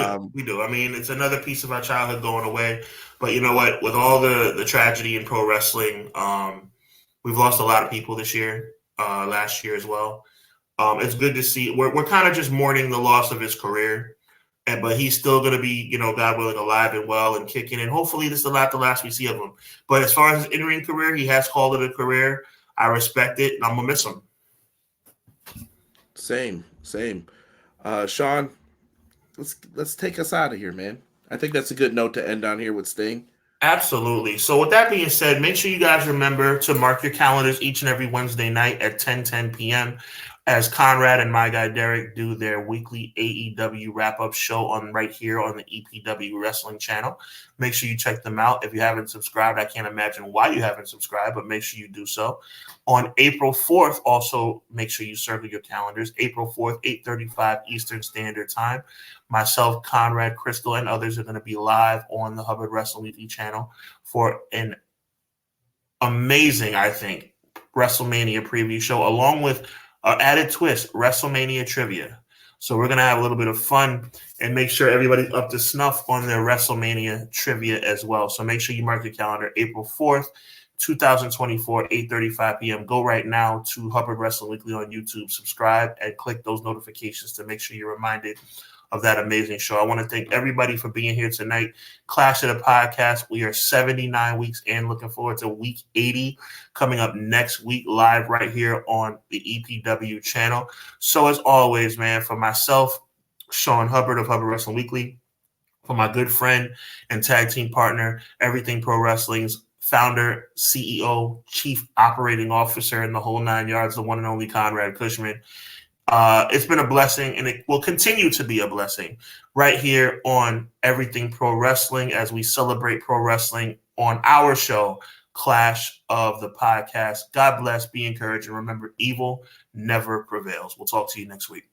do. I mean, it's another piece of our childhood going away. But you know what? With all the tragedy in pro wrestling, we've lost a lot of people this year, last year as well. It's good to see. We're kind of just mourning the loss of his career, but he's still going to be, God willing, alive and well and kicking. And hopefully this is not the last we see of him. But as far as his in-ring career, he has called it a career. I respect it, and I'm going to miss him. Same. Sean, let's take us out of here, man. I think that's a good note to end on here with Sting. Absolutely. So with that being said, make sure you guys remember to mark your calendars each and every Wednesday night at 10 p.m. as Conrad and my guy Derek do their weekly AEW wrap-up show right here on the EPW Wrestling channel. Make sure you check them out. If you haven't subscribed, I can't imagine why you haven't subscribed, but make sure you do so. On April 4th, also make sure you circle your calendars. April 4th, 8:35 Eastern Standard Time. Myself, Conrad, Crystal, and others are going to be live on the Hubbard Wrestling Weekly channel for an amazing, I think, WrestleMania preview show, along with added twist, WrestleMania trivia. So we're going to have a little bit of fun and make sure everybody's up to snuff on their WrestleMania trivia as well. So make sure you mark your calendar, April 4th, 2024, 8:35 p.m. Go right now to Hubbard Wrestling Weekly on YouTube, subscribe, and click those notifications to make sure you're reminded of that amazing show. I want to thank everybody for being here tonight. Clash of the Podcast. We are 79 weeks in. Looking forward to week 80 coming up next week live right here on the EPW channel. So as always, man, for myself, Sean Hubbard of Hubbard Wrestling Weekly, for my good friend and tag team partner, Everything Pro Wrestling's founder, CEO, chief operating officer, and the whole 9 yards, the one and only Conrad Cushman. It's been a blessing, and it will continue to be a blessing right here on Everything Pro Wrestling as we celebrate pro wrestling on our show, Clash of the Podcast. God bless, be encouraged, and remember, evil never prevails. We'll talk to you next week.